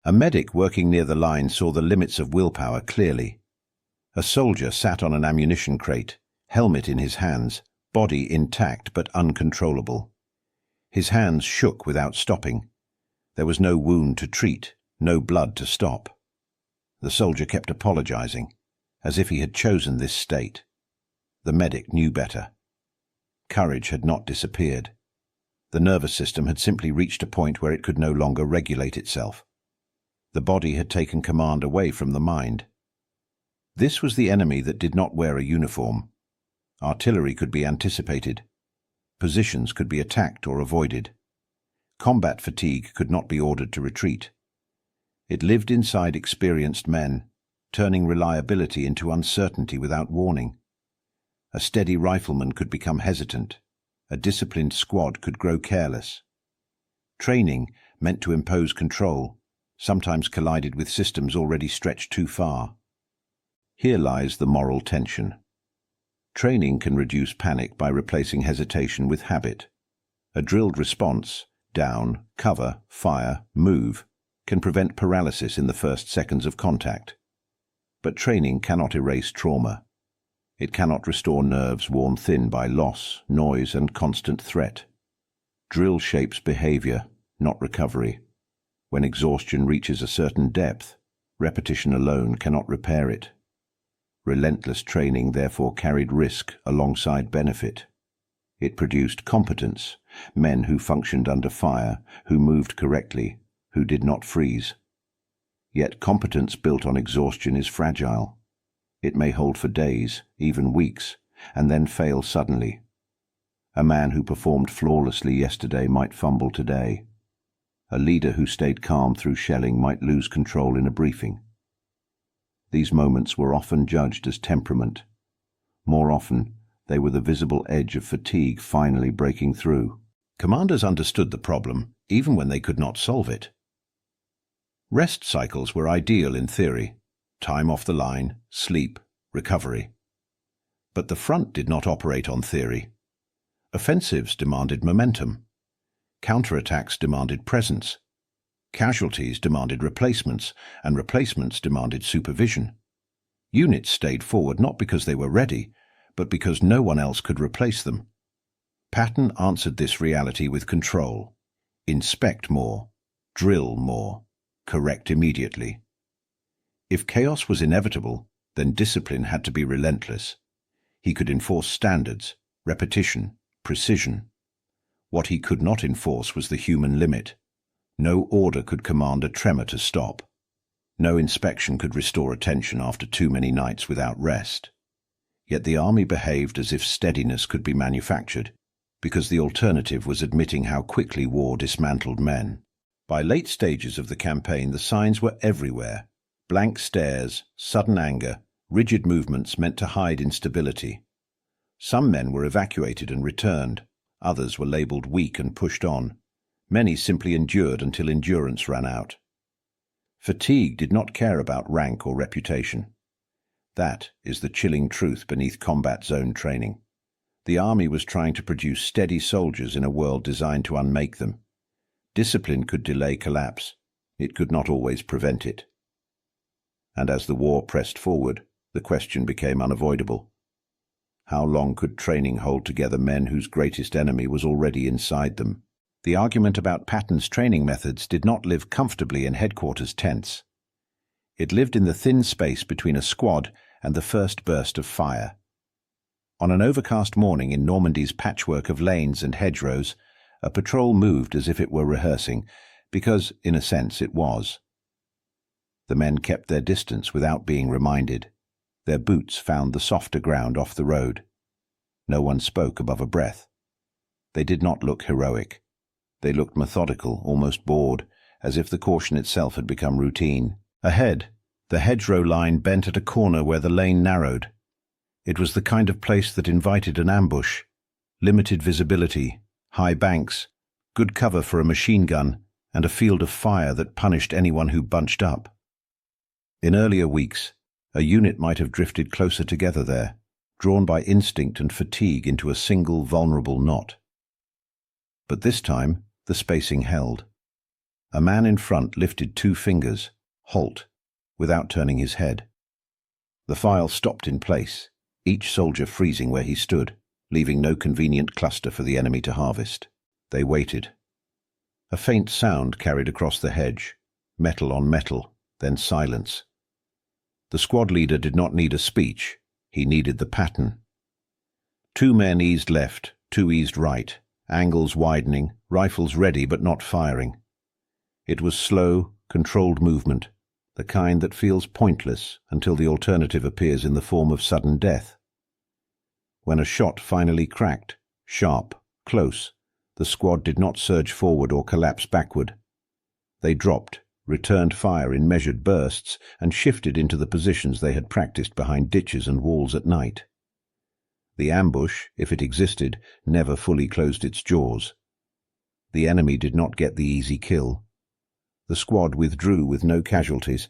A medic working near the line saw the limits of willpower clearly. A soldier sat on an ammunition crate, helmet in his hands, body intact but uncontrollable. His hands shook without stopping. There was no wound to treat, no blood to stop. The soldier kept apologizing, as if he had chosen this state. The medic knew better. Courage had not disappeared. The nervous system had simply reached a point where it could no longer regulate itself. The body had taken command away from the mind. This was the enemy that did not wear a uniform. Artillery could be anticipated. Positions could be attacked or avoided. Combat fatigue could not be ordered to retreat. It lived inside experienced men, turning reliability into uncertainty without warning. A steady rifleman could become hesitant. A disciplined squad could grow careless. Training, meant to impose control, sometimes collided with systems already stretched too far. Here lies the moral tension. Training can reduce panic by replacing hesitation with habit. A drilled response, down, cover, fire, move, can prevent paralysis in the first seconds of contact. But training cannot erase trauma. It cannot restore nerves worn thin by loss, noise, and constant threat. Drill shapes behavior, not recovery. When exhaustion reaches a certain depth, repetition alone cannot repair it. Relentless training therefore carried risk alongside benefit. It produced competence, men who functioned under fire, who moved correctly, who did not freeze. Yet competence built on exhaustion is fragile. It may hold for days, even weeks, and then fail suddenly. A man who performed flawlessly yesterday might fumble today. A leader who stayed calm through shelling might lose control in a briefing. These moments were often judged as temperament. More often, they were the visible edge of fatigue finally breaking through. Commanders understood the problem, even when they could not solve it. Rest cycles were ideal in theory. Time off the line, sleep, recovery. But the front did not operate on theory. Offensives demanded momentum. Counterattacks demanded presence. Casualties demanded replacements, and replacements demanded supervision. Units stayed forward not because they were ready, but because no one else could replace them. Patton answered this reality with control. Inspect more, drill more, correct immediately. If chaos was inevitable, then discipline had to be relentless. He could enforce standards, repetition, precision. What he could not enforce was the human limit. No order could command a tremor to stop. No inspection could restore attention after too many nights without rest. Yet the army behaved as if steadiness could be manufactured, because the alternative was admitting how quickly war dismantled men. By late stages of the campaign, the signs were everywhere. Blank stares, sudden anger, rigid movements meant to hide instability. Some men were evacuated and returned. Others were labeled weak and pushed on. Many simply endured until endurance ran out. Fatigue did not care about rank or reputation. That is the chilling truth beneath combat zone training. The army was trying to produce steady soldiers in a world designed to unmake them. Discipline could delay collapse. It could not always prevent it. And as the war pressed forward, the question became unavoidable. How long could training hold together men whose greatest enemy was already inside them? The argument about Patton's training methods did not live comfortably in headquarters tents. It lived in the thin space between a squad and the first burst of fire. On an overcast morning in Normandy's patchwork of lanes and hedgerows, a patrol moved as if it were rehearsing, because, in a sense, it was. The men kept their distance without being reminded. Their boots found the softer ground off the road. No one spoke above a breath. They did not look heroic. They looked methodical, almost bored, as if the caution itself had become routine. Ahead, the hedgerow line bent at a corner where the lane narrowed. It was the kind of place that invited an ambush. Limited visibility, high banks, good cover for a machine gun, and a field of fire that punished anyone who bunched up. In earlier weeks, a unit might have drifted closer together there, drawn by instinct and fatigue into a single vulnerable knot. But this time, the spacing held. A man in front lifted 2 fingers, halt, without turning his head. The file stopped in place, each soldier freezing where he stood, leaving no convenient cluster for the enemy to harvest. They waited. A faint sound carried across the hedge, metal on metal, then silence. The squad leader did not need a speech, he needed the pattern. 2 men eased left, 2 eased right, angles widening, rifles ready but not firing. It was slow, controlled movement, the kind that feels pointless until the alternative appears in the form of sudden death. When a shot finally cracked, sharp, close, the squad did not surge forward or collapse backward. They dropped, returned fire in measured bursts, and shifted into the positions they had practiced behind ditches and walls at night. The ambush, if it existed, never fully closed its jaws. The enemy did not get the easy kill. The squad withdrew with no casualties,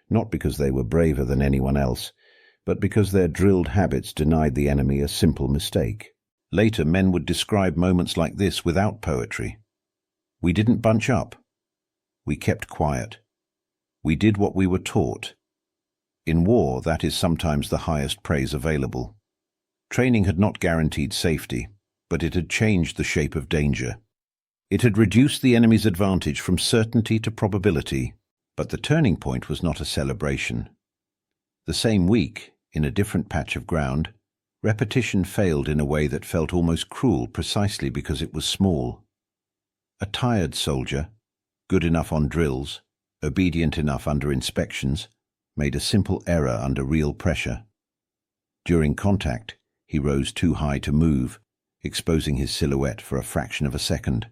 not because they were braver than anyone else, but because their drilled habits denied the enemy a simple mistake. Later, men would describe moments like this without poetry. We didn't bunch up. We kept quiet. We did what we were taught. In war, that is sometimes the highest praise available. Training had not guaranteed safety, but it had changed the shape of danger. It had reduced the enemy's advantage from certainty to probability, but the turning point was not a celebration. The same week, in a different patch of ground, repetition failed in a way that felt almost cruel precisely because it was small. A tired soldier, good enough on drills, obedient enough under inspections, made a simple error under real pressure. During contact, he rose too high to move, exposing his silhouette for a fraction of a second.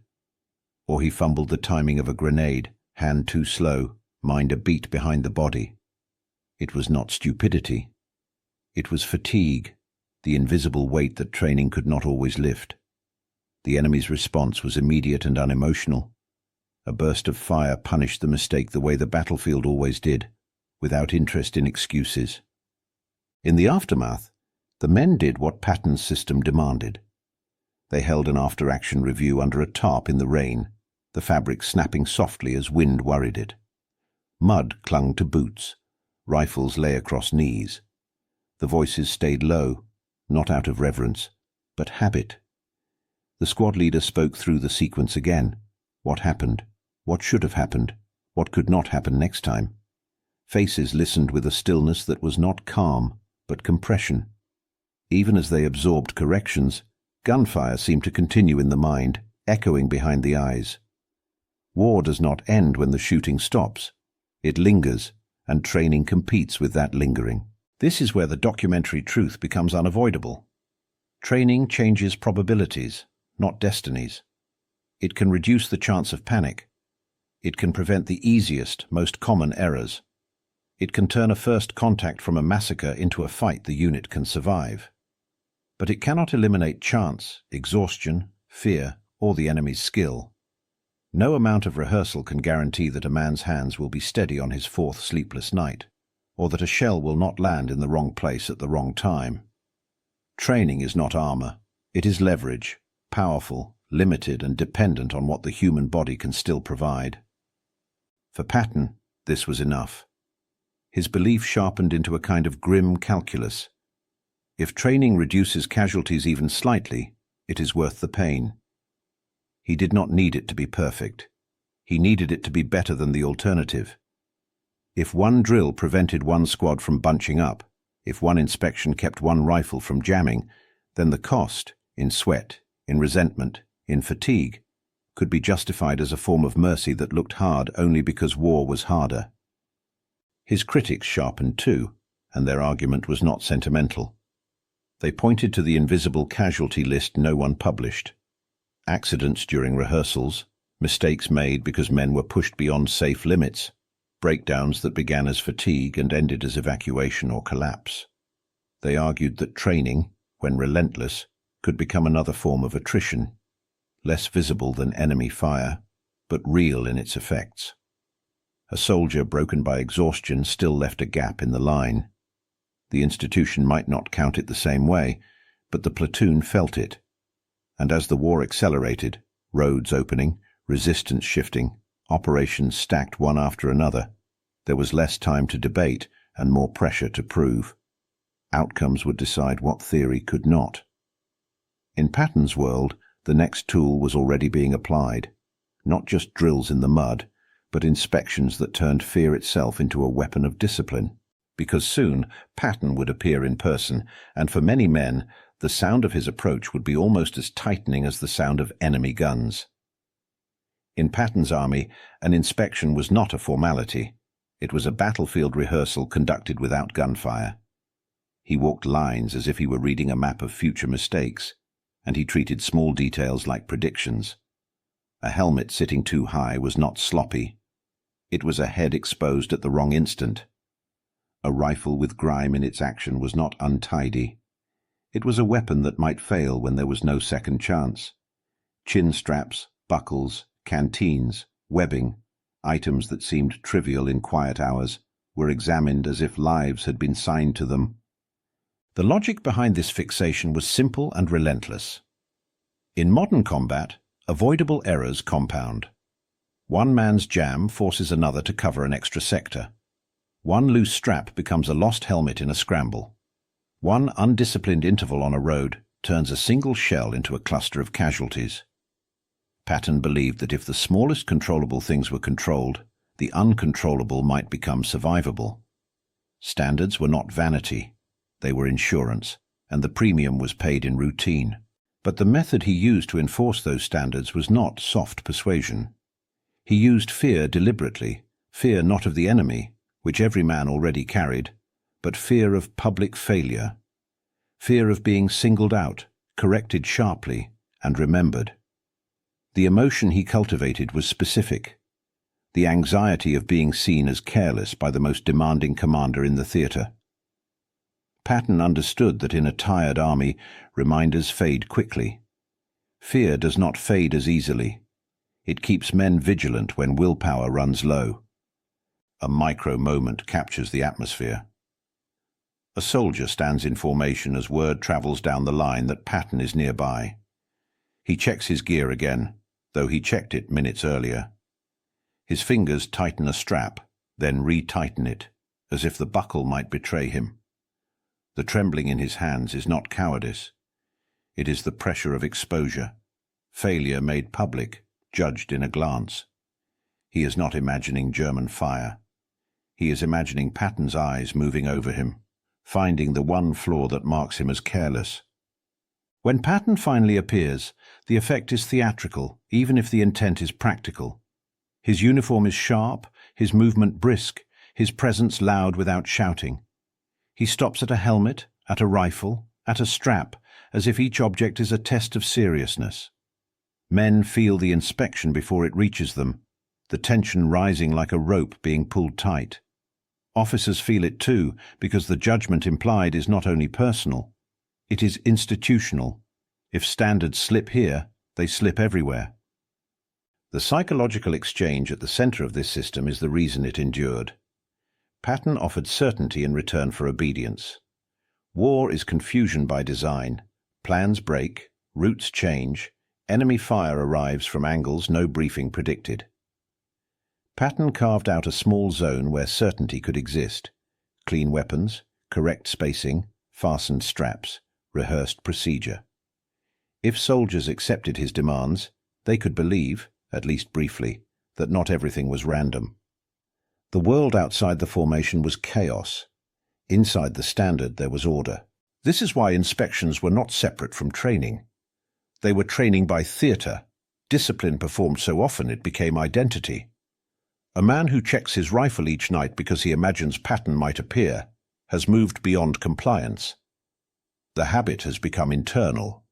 Or he fumbled the timing of a grenade, hand too slow, mind a beat behind the body. It was not stupidity. It was fatigue, the invisible weight that training could not always lift. The enemy's response was immediate and unemotional. A burst of fire punished the mistake the way the battlefield always did, without interest in excuses. In the aftermath, the men did what Patton's system demanded. They held an after-action review under a tarp in the rain, the fabric snapping softly as wind worried it. Mud clung to boots. Rifles lay across knees. The voices stayed low, not out of reverence, but habit. The squad leader spoke through the sequence again. What happened? What should have happened? What could not happen next time? Faces listened with a stillness that was not calm, but compression. Even as they absorbed corrections, gunfire seemed to continue in the mind, echoing behind the eyes. War does not end when the shooting stops. It lingers, and training competes with that lingering. This is where the documentary truth becomes unavoidable. Training changes probabilities, not destinies. It can reduce the chance of panic. It can prevent the easiest, most common errors. It can turn a first contact from a massacre into a fight the unit can survive. But it cannot eliminate chance, exhaustion, fear, or the enemy's skill. No amount of rehearsal can guarantee that a man's hands will be steady on his 4th sleepless night, or that a shell will not land in the wrong place at the wrong time. Training is not armor. It is leverage, powerful, limited, and dependent on what the human body can still provide. For Patton, this was enough. His belief sharpened into a kind of grim calculus. If training reduces casualties even slightly, it is worth the pain. He did not need it to be perfect. He needed it to be better than the alternative. If one drill prevented one squad from bunching up, if one inspection kept one rifle from jamming, then the cost, in sweat, in resentment, in fatigue, could be justified as a form of mercy that looked hard only because war was harder. His critics sharpened too, and their argument was not sentimental. They pointed to the invisible casualty list no one published. Accidents during rehearsals, mistakes made because men were pushed beyond safe limits, breakdowns that began as fatigue and ended as evacuation or collapse. They argued that training, when relentless, could become another form of attrition, less visible than enemy fire, but real in its effects. A soldier broken by exhaustion still left a gap in the line. The institution might not count it the same way, but the platoon felt it. And as the war accelerated, roads opening, resistance shifting, Operations stacked one after another. There was less time to debate and more pressure to prove. Outcomes would decide what theory could not. In Patton's world, the next tool was already being applied. Not just drills in the mud, but inspections that turned fear itself into a weapon of discipline. Because soon, Patton would appear in person, and for many men, the sound of his approach would be almost as tightening as the sound of enemy guns. In Patton's army, an inspection was not a formality. It was a battlefield rehearsal conducted without gunfire. He walked lines as if he were reading a map of future mistakes, and he treated small details like predictions. A helmet sitting too high was not sloppy. It was a head exposed at the wrong instant. A rifle with grime in its action was not untidy. It was a weapon that might fail when there was no second chance. Chin straps, buckles, canteens, webbing, items that seemed trivial in quiet hours, were examined as if lives had been signed to them. The logic behind this fixation was simple and relentless. In modern combat, avoidable errors compound. One man's jam forces another to cover an extra sector. One loose strap becomes a lost helmet in a scramble. One undisciplined interval on a road turns a single shell into a cluster of casualties. Patton believed that if the smallest controllable things were controlled, the uncontrollable might become survivable. Standards were not vanity. They were insurance, and the premium was paid in routine. But the method he used to enforce those standards was not soft persuasion. He used fear deliberately, fear not of the enemy, which every man already carried, but fear of public failure, fear of being singled out, corrected sharply, and remembered. The emotion he cultivated was specific, the anxiety of being seen as careless by the most demanding commander in the theatre. Patton understood that in a tired army, reminders fade quickly. Fear does not fade as easily. It keeps men vigilant when willpower runs low. A micro moment captures the atmosphere. A soldier stands in formation as word travels down the line that Patton is nearby. He checks his gear again, though he checked it minutes earlier. His fingers tighten a strap, then re-tighten it, as if the buckle might betray him. The trembling in his hands is not cowardice. It is the pressure of exposure, failure made public, judged in a glance. He is not imagining German fire. He is imagining Patton's eyes moving over him, finding the one flaw that marks him as careless. When Patton finally appears, the effect is theatrical, even if the intent is practical. His uniform is sharp, his movement brisk, his presence loud without shouting. He stops at a helmet, at a rifle, at a strap, as if each object is a test of seriousness. Men feel the inspection before it reaches them, the tension rising like a rope being pulled tight. Officers feel it too, because the judgment implied is not only personal, it is institutional. If standards slip here, they slip everywhere. The psychological exchange at the center of this system is the reason it endured. Patton offered certainty in return for obedience. War is confusion by design. Plans break, routes change, enemy fire arrives from angles no briefing predicted. Patton carved out a small zone where certainty could exist. Clean weapons, correct spacing, fastened straps, rehearsed procedure. If soldiers accepted his demands, they could believe, at least briefly, that not everything was random. The world outside the formation was chaos. Inside the standard there was order. This is why inspections were not separate from training. They were training by theatre. Discipline performed so often it became identity. A man who checks his rifle each night because he imagines Patton might appear has moved beyond compliance. The habit has become internal.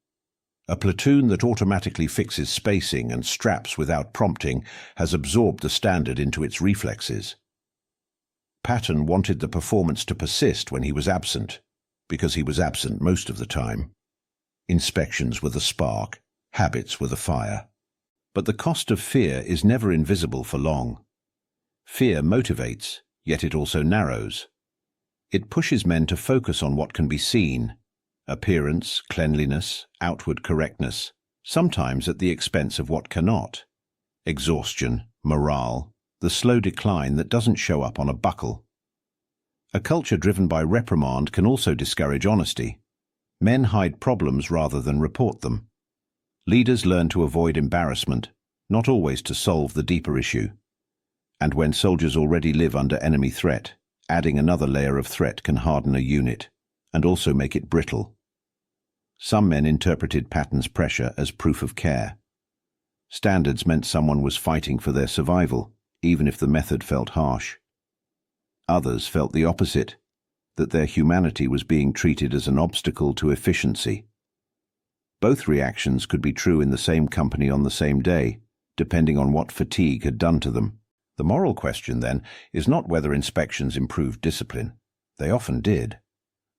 A platoon that automatically fixes spacing and straps without prompting has absorbed the standard into its reflexes. Patton wanted the performance to persist when he was absent, because he was absent most of the time. Inspections were the spark, habits were the fire. But the cost of fear is never invisible for long. Fear motivates, yet it also narrows. It pushes men to focus on what can be seen, appearance, cleanliness, outward correctness, sometimes at the expense of what cannot. Exhaustion, morale, the slow decline that doesn't show up on a buckle. A culture driven by reprimand can also discourage honesty. Men hide problems rather than report them. Leaders learn to avoid embarrassment, not always to solve the deeper issue. And when soldiers already live under enemy threat, adding another layer of threat can harden a unit, and also make it brittle. Some men interpreted Patton's pressure as proof of care. Standards meant someone was fighting for their survival, even if the method felt harsh. Others felt the opposite, that their humanity was being treated as an obstacle to efficiency. Both reactions could be true in the same company on the same day, depending on what fatigue had done to them. The moral question, then, is not whether inspections improved discipline. They often did.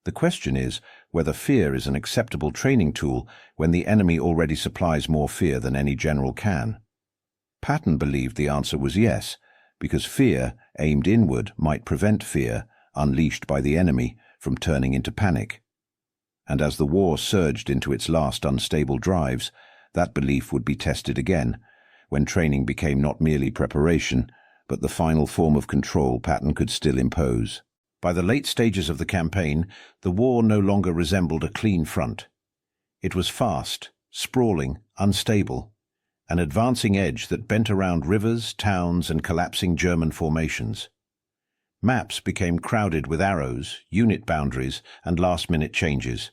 The question is whether fear is an acceptable training tool when the enemy already supplies more fear than any general can. Patton believed the answer was yes, because fear, aimed inward, might prevent fear, unleashed by the enemy, from turning into panic. And as the war surged into its last unstable drives, that belief would be tested again, when training became not merely preparation, but the final form of control Patton could still impose. By the late stages of the campaign, the war no longer resembled a clean front. It was fast, sprawling, unstable, an advancing edge that bent around rivers, towns, and collapsing German formations. Maps became crowded with arrows, unit boundaries, and last-minute changes.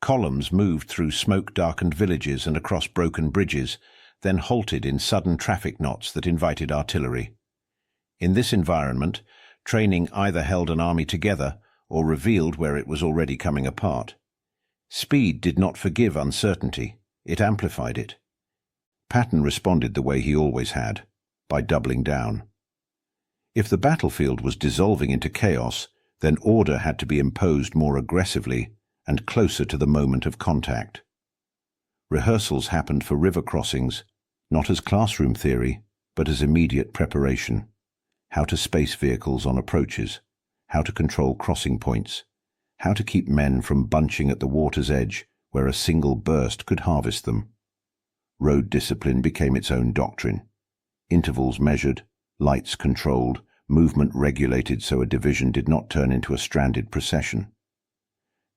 Columns moved through smoke-darkened villages and across broken bridges, then halted in sudden traffic knots that invited artillery. In this environment, training either held an army together or revealed where it was already coming apart. Speed did not forgive uncertainty, it amplified it. Patton responded the way he always had, by doubling down. If the battlefield was dissolving into chaos, then order had to be imposed more aggressively and closer to the moment of contact. Rehearsals happened for river crossings, not as classroom theory, but as immediate preparation. How to space vehicles on approaches, how to control crossing points, how to keep men from bunching at the water's edge where a single burst could harvest them. Road discipline became its own doctrine. Intervals measured, lights controlled, movement regulated so a division did not turn into a stranded procession.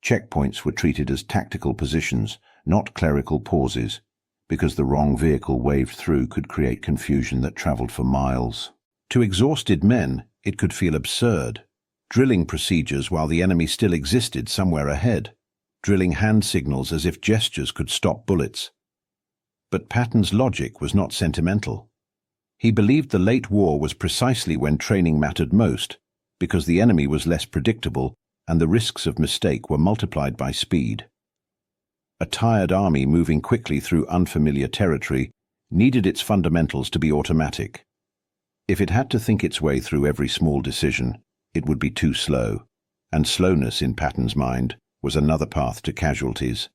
Checkpoints were treated as tactical positions, not clerical pauses, because the wrong vehicle waved through could create confusion that traveled for miles. To exhausted men, it could feel absurd, drilling procedures while the enemy still existed somewhere ahead, drilling hand signals as if gestures could stop bullets. But Patton's logic was not sentimental. He believed the late war was precisely when training mattered most, because the enemy was less predictable and the risks of mistake were multiplied by speed. A tired army moving quickly through unfamiliar territory needed its fundamentals to be automatic. If it had to think its way through every small decision, it would be too slow, and slowness in Patton's mind was another path to casualties.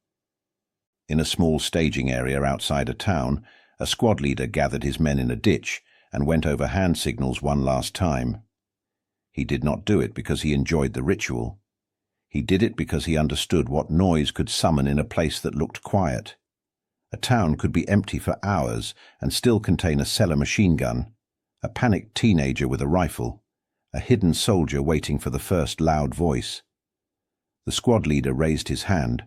In a small staging area outside a town, a squad leader gathered his men in a ditch and went over hand signals one last time. He did not do it because he enjoyed the ritual. He did it because he understood what noise could summon in a place that looked quiet. A town could be empty for hours and still contain a cellar machine gun, a panicked teenager with a rifle, a hidden soldier waiting for the first loud voice. The squad leader raised his hand,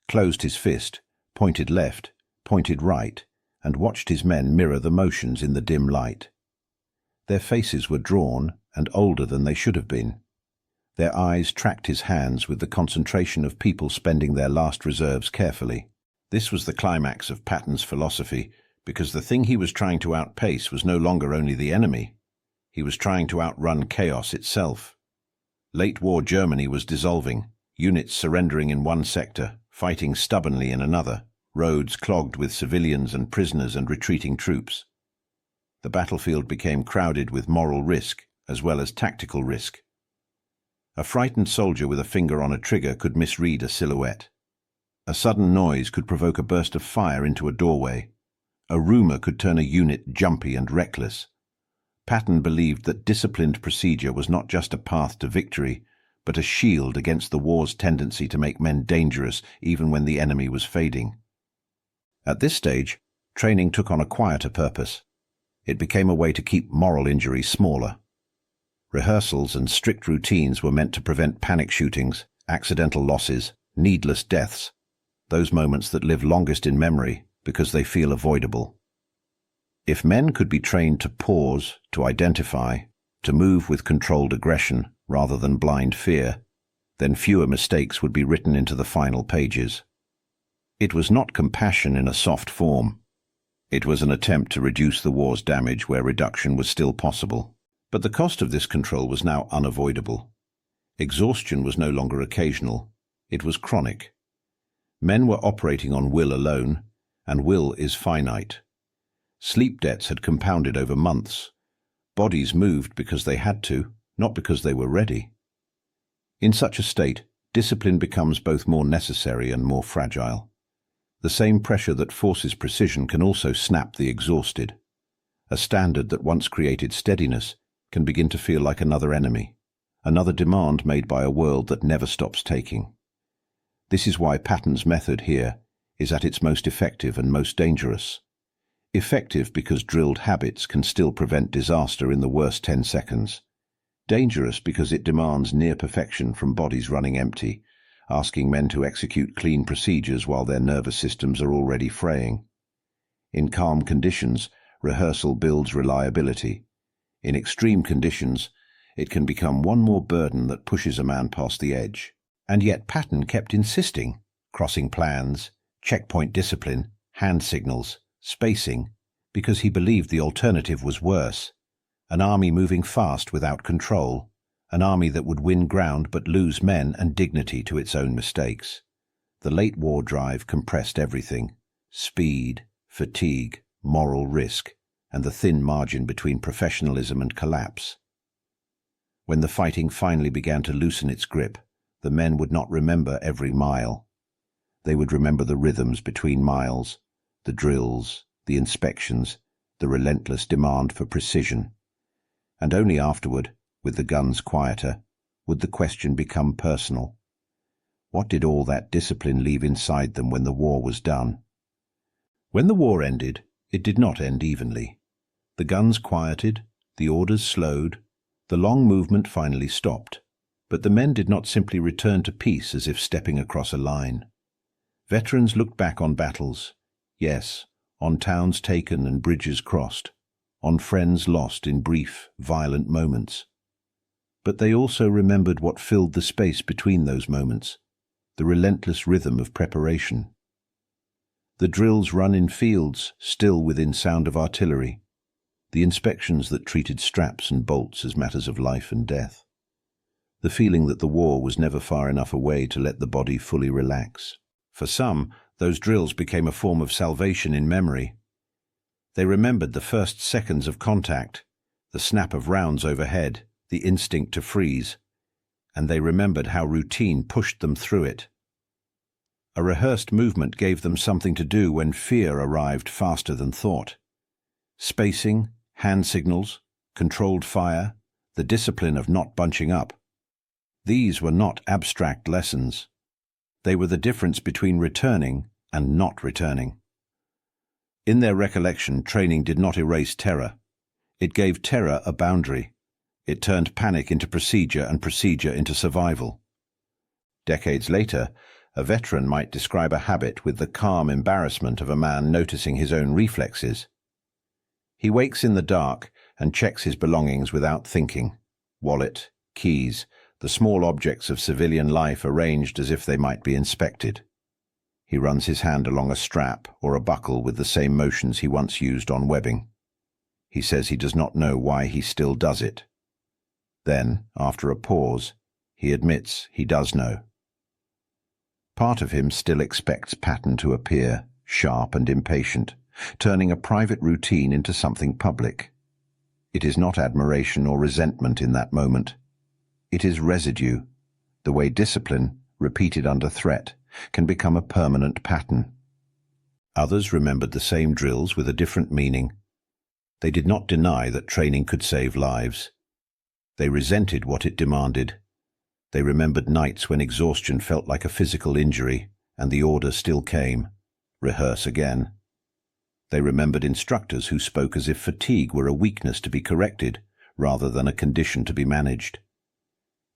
closed his fist, pointed left, pointed right, and watched his men mirror the motions in the dim light. Their faces were drawn and older than they should have been. Their eyes tracked his hands with the concentration of people spending their last reserves carefully. This was the climax of Patton's philosophy, because the thing he was trying to outpace was no longer only the enemy. He was trying to outrun chaos itself. Late-war Germany was dissolving, units surrendering in one sector, fighting stubbornly in another, roads clogged with civilians and prisoners and retreating troops. The battlefield became crowded with moral risk as well as tactical risk. A frightened soldier with a finger on a trigger could misread a silhouette. A sudden noise could provoke a burst of fire into a doorway. A rumor could turn a unit jumpy and reckless. Patton believed that disciplined procedure was not just a path to victory, but a shield against the war's tendency to make men dangerous even when the enemy was fading. At this stage, training took on a quieter purpose. It became a way to keep moral injury smaller. Rehearsals and strict routines were meant to prevent panic shootings, accidental losses, needless deaths, those moments that live longest in memory because they feel avoidable. If men could be trained to pause, to identify, to move with controlled aggression rather than blind fear, then fewer mistakes would be written into the final pages. It was not compassion in a soft form. It was an attempt to reduce the war's damage where reduction was still possible. But the cost of this control was now unavoidable. Exhaustion was no longer occasional. It was chronic. Men were operating on will alone, and will is finite. Sleep debts had compounded over months. Bodies moved because they had to, not because they were ready. In such a state, discipline becomes both more necessary and more fragile. The same pressure that forces precision can also snap the exhausted. A standard that once created steadiness can begin to feel like another enemy, another demand made by a world that never stops taking. This is why Patton's method here is at its most effective and most dangerous. Effective because drilled habits can still prevent disaster in the worst 10 seconds. Dangerous because it demands near perfection from bodies running empty, asking men to execute clean procedures while their nervous systems are already fraying. In calm conditions, rehearsal builds reliability. In extreme conditions, it can become one more burden that pushes a man past the edge. And yet Patton kept insisting, crossing plans, checkpoint discipline, hand signals, spacing, because he believed the alternative was worse. An army moving fast without control, an army that would win ground but lose men and dignity to its own mistakes. The late war drive compressed everything: speed, fatigue, moral risk, and the thin margin between professionalism and collapse. When the fighting finally began to loosen its grip, the men would not remember every mile. They would remember the rhythms between miles, the drills, the inspections, the relentless demand for precision. And only afterward, with the guns quieter, would the question become personal. What did all that discipline leave inside them when the war was done? When the war ended, it did not end evenly. The guns quieted, the orders slowed, the long movement finally stopped. But the men did not simply return to peace as if stepping across a line. Veterans looked back on battles, yes, on towns taken and bridges crossed, on friends lost in brief, violent moments. But they also remembered what filled the space between those moments, the relentless rhythm of preparation. The drills run in fields, still within sound of artillery, the inspections that treated straps and bolts as matters of life and death. The feeling that the war was never far enough away to let the body fully relax. For some, those drills became a form of salvation in memory. They remembered the first seconds of contact, the snap of rounds overhead, the instinct to freeze, and they remembered how routine pushed them through it. A rehearsed movement gave them something to do when fear arrived faster than thought. Spacing, hand signals, controlled fire, the discipline of not bunching up. These were not abstract lessons. They were the difference between returning and not returning. In their recollection, training did not erase terror. It gave terror a boundary. It turned panic into procedure and procedure into survival. Decades later, a veteran might describe a habit with the calm embarrassment of a man noticing his own reflexes. He wakes in the dark and checks his belongings without thinking. Wallet, keys, the small objects of civilian life arranged as if they might be inspected. He runs his hand along a strap or a buckle with the same motions he once used on webbing. He says he does not know why he still does it. Then, after a pause, he admits he does know. Part of him still expects Patton to appear, sharp and impatient, turning a private routine into something public. It is not admiration or resentment in that moment. It is residue, the way discipline, repeated under threat, can become a permanent pattern. Others remembered the same drills with a different meaning. They did not deny that training could save lives. They resented what it demanded. They remembered nights when exhaustion felt like a physical injury, and the order still came: rehearse again. They remembered instructors who spoke as if fatigue were a weakness to be corrected, rather than a condition to be managed.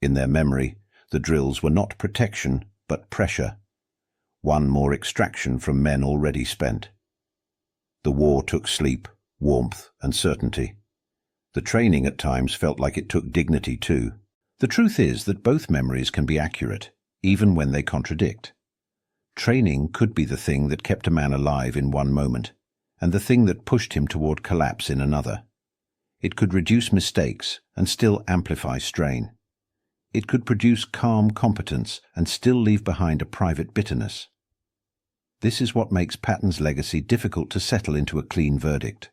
In their memory, the drills were not protection, but pressure. One more extraction from men already spent. The war took sleep, warmth, and certainty. The training at times felt like it took dignity too. The truth is that both memories can be accurate, even when they contradict. Training could be the thing that kept a man alive in one moment, and the thing that pushed him toward collapse in another. It could reduce mistakes and still amplify strain. It could produce calm competence and still leave behind a private bitterness. This is what makes Patton's legacy difficult to settle into a clean verdict.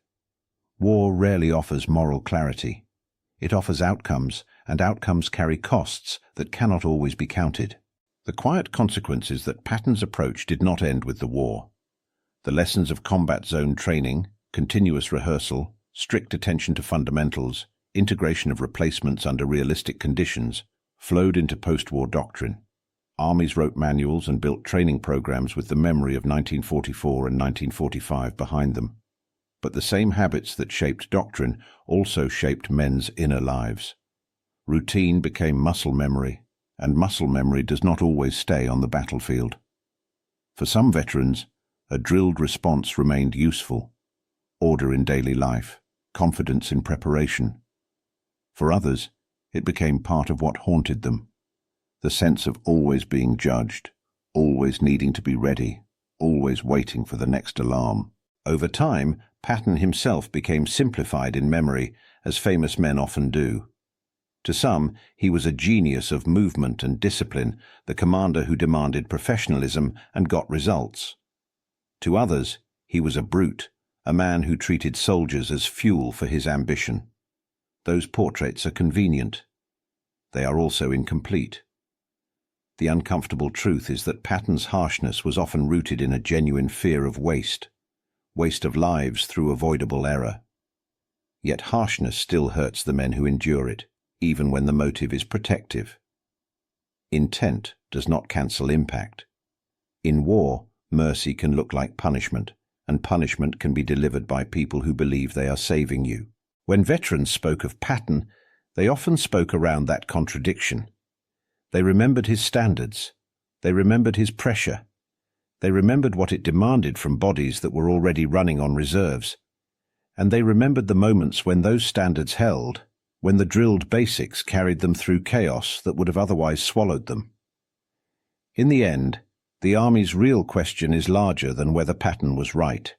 War rarely offers moral clarity. It offers outcomes, and outcomes carry costs that cannot always be counted. The quiet consequence is that Patton's approach did not end with the war. The lessons of combat zone training, continuous rehearsal, strict attention to fundamentals, integration of replacements under realistic conditions, flowed into post-war doctrine. Armies wrote manuals and built training programs with the memory of 1944 and 1945 behind them. But the same habits that shaped doctrine also shaped men's inner lives. Routine became muscle memory, and muscle memory does not always stay on the battlefield. For some veterans, a drilled response remained useful. Order in daily life, confidence in preparation. For others, it became part of what haunted them. The sense of always being judged, always needing to be ready, always waiting for the next alarm. Over time, Patton himself became simplified in memory, as famous men often do. To some, he was a genius of movement and discipline, the commander who demanded professionalism and got results. To others, he was a brute, a man who treated soldiers as fuel for his ambition. Those portraits are convenient. They are also incomplete. The uncomfortable truth is that Patton's harshness was often rooted in a genuine fear of waste of lives through avoidable error. Yet harshness still hurts the men who endure it, even when the motive is protective. Intent does not cancel impact. In war, mercy can look like punishment, and punishment can be delivered by people who believe they are saving you. When veterans spoke of Patton, they often spoke around that contradiction. They remembered his standards. They remembered his pressure. They remembered what it demanded from bodies that were already running on reserves. And they remembered the moments when those standards held, when the drilled basics carried them through chaos that would have otherwise swallowed them. In the end, the Army's real question is larger than whether Patton was right.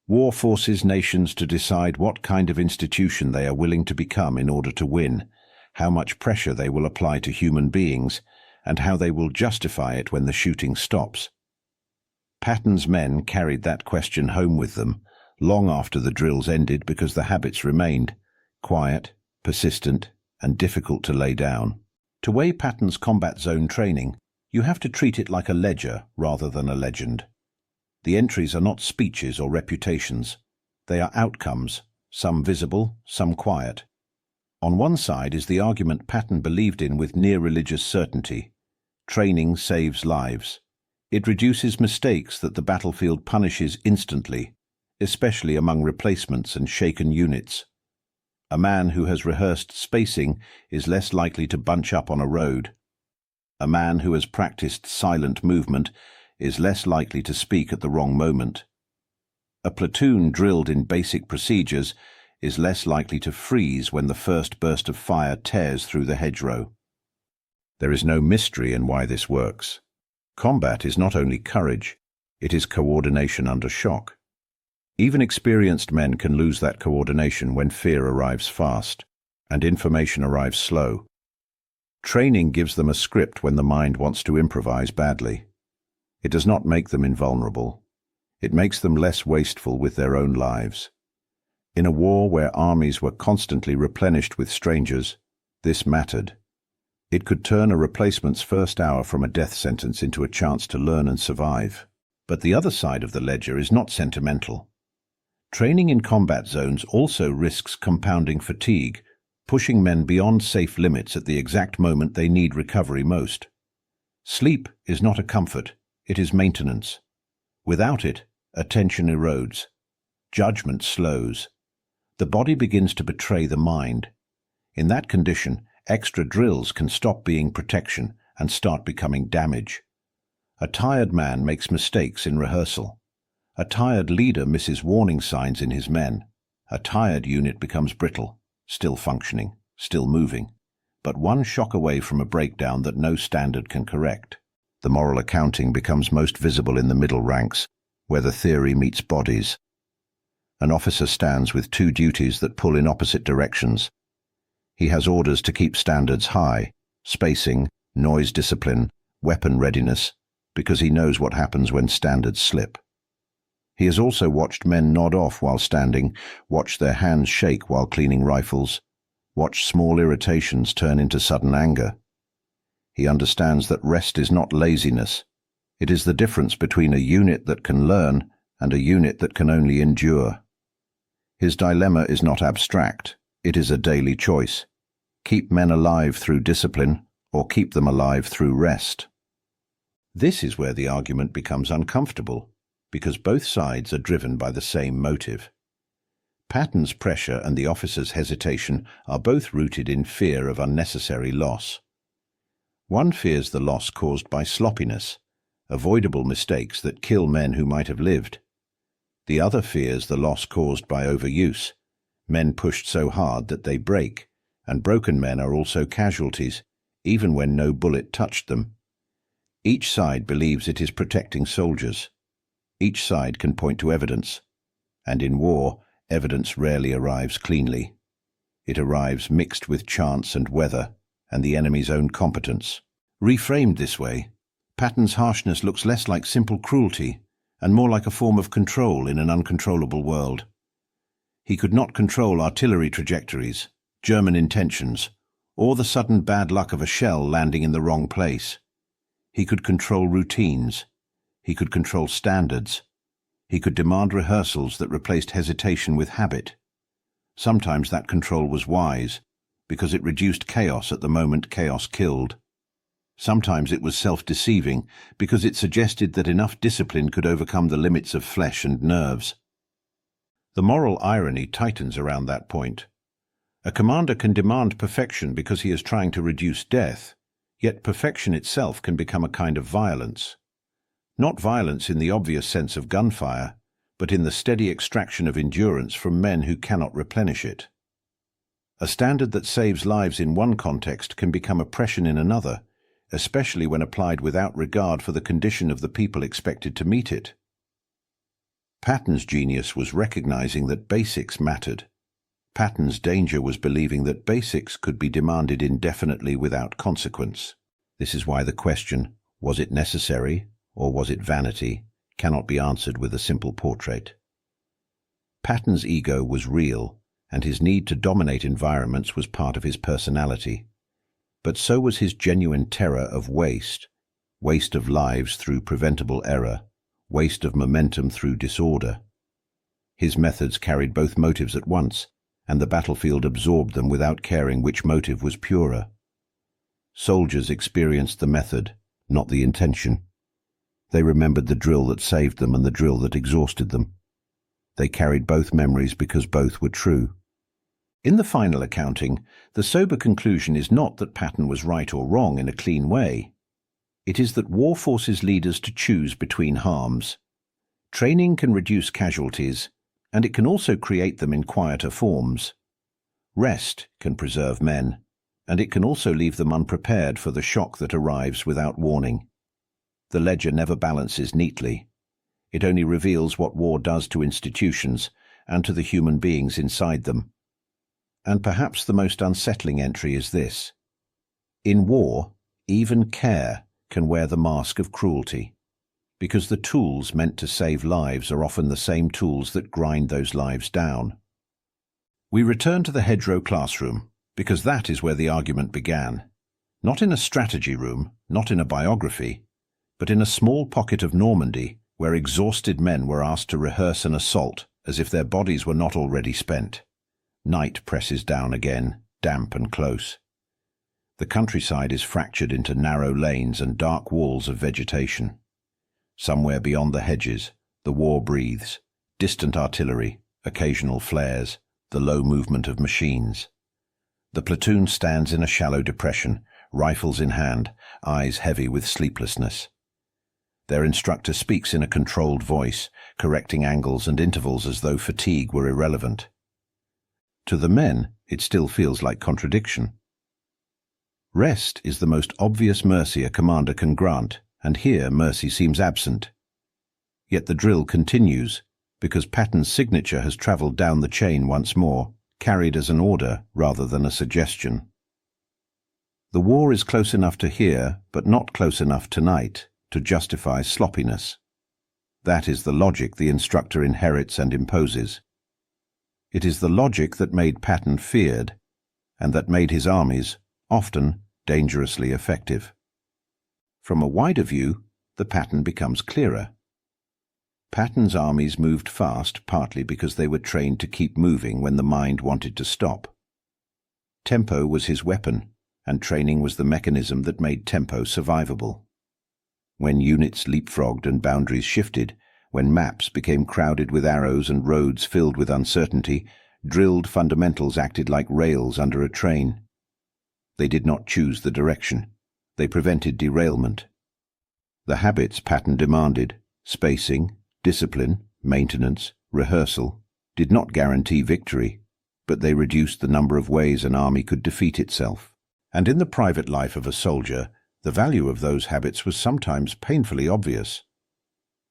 War forces nations to decide what kind of institution they are willing to become in order to win, how much pressure they will apply to human beings, and how they will justify it when the shooting stops. Patton's men carried that question home with them, long after the drills ended, because the habits remained, quiet, persistent, and difficult to lay down. To weigh Patton's combat zone training, you have to treat it like a ledger rather than a legend. The entries are not speeches or reputations. They are outcomes, some visible, some quiet. On one side is the argument Patton believed in with near-religious certainty. Training saves lives. It reduces mistakes that the battlefield punishes instantly, especially among replacements and shaken units. A man who has rehearsed spacing is less likely to bunch up on a road. A man who has practiced silent movement is less likely to speak at the wrong moment. A platoon drilled in basic procedures is less likely to freeze when the first burst of fire tears through the hedgerow. There is no mystery in why this works. Combat is not only courage, it is coordination under shock. Even experienced men can lose that coordination when fear arrives fast and information arrives slow. Training gives them a script when the mind wants to improvise badly. It does not make them invulnerable. It makes them less wasteful with their own lives. In a war where armies were constantly replenished with strangers, this mattered. It could turn a replacement's first hour from a death sentence into a chance to learn and survive. But the other side of the ledger is not sentimental. Training in combat zones also risks compounding fatigue, pushing men beyond safe limits at the exact moment they need recovery most. Sleep is not a comfort, it is maintenance. Without it, attention erodes, Judgment slows. The body begins to betray the mind. In that condition, extra drills can stop being protection and start becoming damage. A tired man makes mistakes in rehearsal. A tired leader misses warning signs in his men. A tired unit becomes brittle, still functioning, still moving, but one shock away from a breakdown that no standard can correct. The moral accounting becomes most visible in the middle ranks, where the theory meets bodies. An officer stands with two duties that pull in opposite directions. He has orders to keep standards high, spacing, noise discipline, weapon readiness, because he knows what happens when standards slip. He has also watched men nod off while standing, watched their hands shake while cleaning rifles, watched small irritations turn into sudden anger. He understands that rest is not laziness. It is the difference between a unit that can learn and a unit that can only endure. His dilemma is not abstract. It is a daily choice. Keep men alive through discipline, or keep them alive through rest. This is where the argument becomes uncomfortable, because both sides are driven by the same motive. Patton's pressure and the officer's hesitation are both rooted in fear of unnecessary loss. One fears the loss caused by sloppiness, avoidable mistakes that kill men who might have lived. The other fears the loss caused by overuse, men pushed so hard that they break, and broken men are also casualties, even when no bullet touched them. Each side believes it is protecting soldiers. Each side can point to evidence, and in war, evidence rarely arrives cleanly. It arrives mixed with chance and weather, and the enemy's own competence. Reframed this way, Patton's harshness looks less like simple cruelty, and more like a form of control in an uncontrollable world. He could not control artillery trajectories, German intentions, or the sudden bad luck of a shell landing in the wrong place. He could control routines. He could control standards. He could demand rehearsals that replaced hesitation with habit. Sometimes that control was wise, because it reduced chaos at the moment chaos killed. Sometimes it was self-deceiving, because it suggested that enough discipline could overcome the limits of flesh and nerves. The moral irony tightens around that point. A commander can demand perfection because he is trying to reduce death, yet perfection itself can become a kind of violence. Not violence in the obvious sense of gunfire, but in the steady extraction of endurance from men who cannot replenish it. A standard that saves lives in one context can become oppression in another, especially when applied without regard for the condition of the people expected to meet it. Patton's genius was recognizing that basics mattered. Patton's danger was believing that basics could be demanded indefinitely without consequence. This is why the question, was it necessary or was it vanity, cannot be answered with a simple portrait. Patton's ego was real, and his need to dominate environments was part of his personality. But so was his genuine terror of waste of lives through preventable error, waste of momentum through disorder. His methods carried both motives at once, and the battlefield absorbed them without caring which motive was purer. Soldiers experienced the method, not the intention. They remembered the drill that saved them and the drill that exhausted them. They carried both memories because both were true. In the final accounting, the sober conclusion is not that Patton was right or wrong in a clean way. It is that war forces leaders to choose between harms. Training can reduce casualties, and it can also create them in quieter forms. Rest can preserve men, and it can also leave them unprepared for the shock that arrives without warning. The ledger never balances neatly. It only reveals what war does to institutions and to the human beings inside them. And perhaps the most unsettling entry is this. In war, even care can wear the mask of cruelty, because the tools meant to save lives are often the same tools that grind those lives down. We return to the hedgerow classroom, because that is where the argument began. Not in a strategy room, not in a biography, but in a small pocket of Normandy, where exhausted men were asked to rehearse an assault as if their bodies were not already spent. Night presses down again, damp and close. The countryside is fractured into narrow lanes and dark walls of vegetation. Somewhere beyond the hedges, the war breathes, distant artillery, occasional flares, the low movement of machines. The platoon stands in a shallow depression, rifles in hand, eyes heavy with sleeplessness. Their instructor speaks in a controlled voice, correcting angles and intervals as though fatigue were irrelevant. To the men, it still feels like contradiction. Rest is the most obvious mercy a commander can grant, and here mercy seems absent. Yet the drill continues, because Patton's signature has travelled down the chain once more, carried as an order rather than a suggestion. The war is close enough to here, but not close enough tonight, to justify sloppiness. That is the logic the instructor inherits and imposes. It is the logic that made Patton feared, and that made his armies, often, dangerously effective. From a wider view, the pattern becomes clearer. Patton's armies moved fast partly because they were trained to keep moving when the mind wanted to stop. Tempo was his weapon, and training was the mechanism that made tempo survivable. When units leapfrogged and boundaries shifted, when maps became crowded with arrows and roads filled with uncertainty, drilled fundamentals acted like rails under a train. They did not choose the direction. They prevented derailment. The habits Patton demanded, spacing, discipline, maintenance, rehearsal, did not guarantee victory, but they reduced the number of ways an army could defeat itself. And in the private life of a soldier, the value of those habits was sometimes painfully obvious.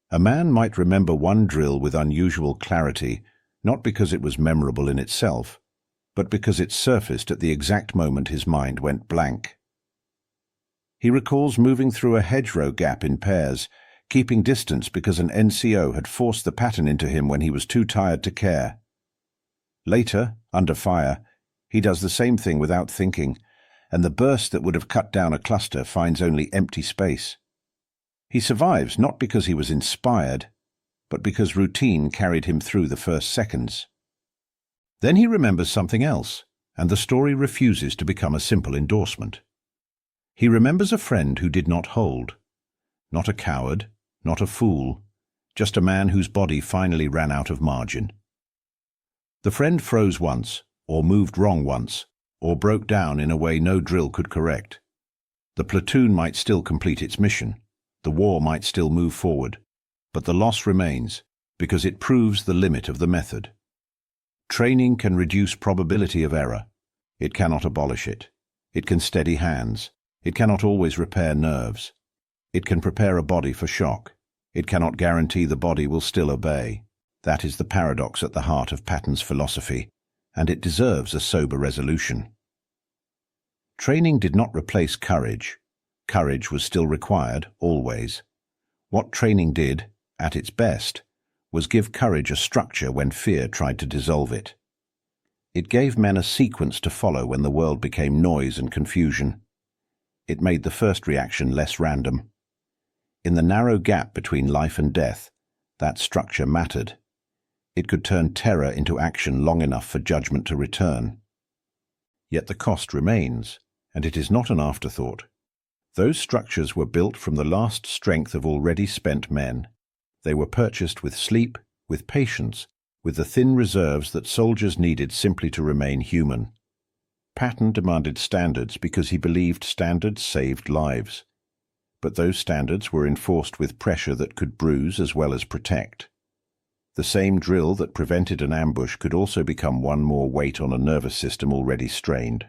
A man might remember one drill with unusual clarity, not because it was memorable in itself, but because it surfaced at the exact moment his mind went blank. He recalls moving through a hedgerow gap in pairs, keeping distance because an NCO had forced the pattern into him when he was too tired to care. Later, under fire, he does the same thing without thinking, and the burst that would have cut down a cluster finds only empty space. He survives not because he was inspired, but because routine carried him through the first seconds. Then he remembers something else, and the story refuses to become a simple endorsement. He remembers a friend who did not hold. Not a coward, not a fool, just a man whose body finally ran out of margin. The friend froze once, or moved wrong once, or broke down in a way no drill could correct. The platoon might still complete its mission. The war might still move forward, but the loss remains because it proves the limit of the method. Training can reduce probability of error. It cannot abolish it. It can steady hands. It cannot always repair nerves. It can prepare a body for shock. It cannot guarantee the body will still obey. That is the paradox at the heart of Patton's philosophy, and it deserves a sober resolution. Training did not replace courage. Courage was still required, always. What training did, at its best, was give courage a structure when fear tried to dissolve it. It gave men a sequence to follow when the world became noise and confusion. It made the first reaction less random. In the narrow gap between life and death, that structure mattered. It could turn terror into action long enough for judgment to return. Yet the cost remains, and it is not an afterthought. Those structures were built from the last strength of already spent men. They were purchased with sleep, with patience, with the thin reserves that soldiers needed simply to remain human. Patton demanded standards because he believed standards saved lives. But those standards were enforced with pressure that could bruise as well as protect. The same drill that prevented an ambush could also become one more weight on a nervous system already strained.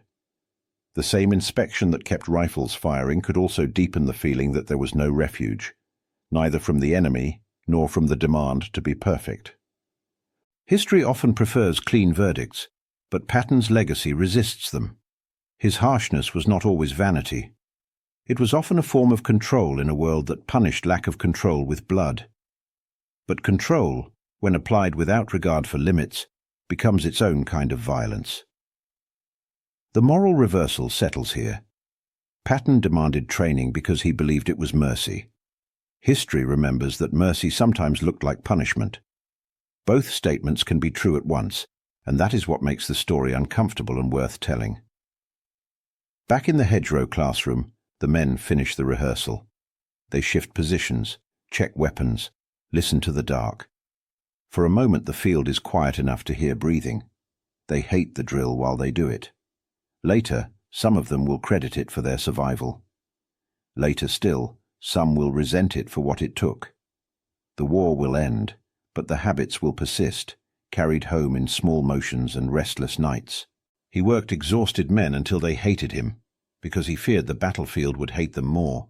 The same inspection that kept rifles firing could also deepen the feeling that there was no refuge, neither from the enemy nor from the demand to be perfect. History often prefers clean verdicts, but Patton's legacy resists them. His harshness was not always vanity. It was often a form of control in a world that punished lack of control with blood. But control, when applied without regard for limits, becomes its own kind of violence. The moral reversal settles here. Patton demanded training because he believed it was mercy. History remembers that mercy sometimes looked like punishment. Both statements can be true at once, and that is what makes the story uncomfortable and worth telling. Back in the hedgerow classroom, the men finish the rehearsal. They shift positions, check weapons, listen to the dark. For a moment the field is quiet enough to hear breathing. They hate the drill while they do it. Later, some of them will credit it for their survival. Later still, some will resent it for what it took. The war will end, but the habits will persist, carried home in small motions and restless nights. He worked exhausted men until they hated him, because he feared the battlefield would hate them more.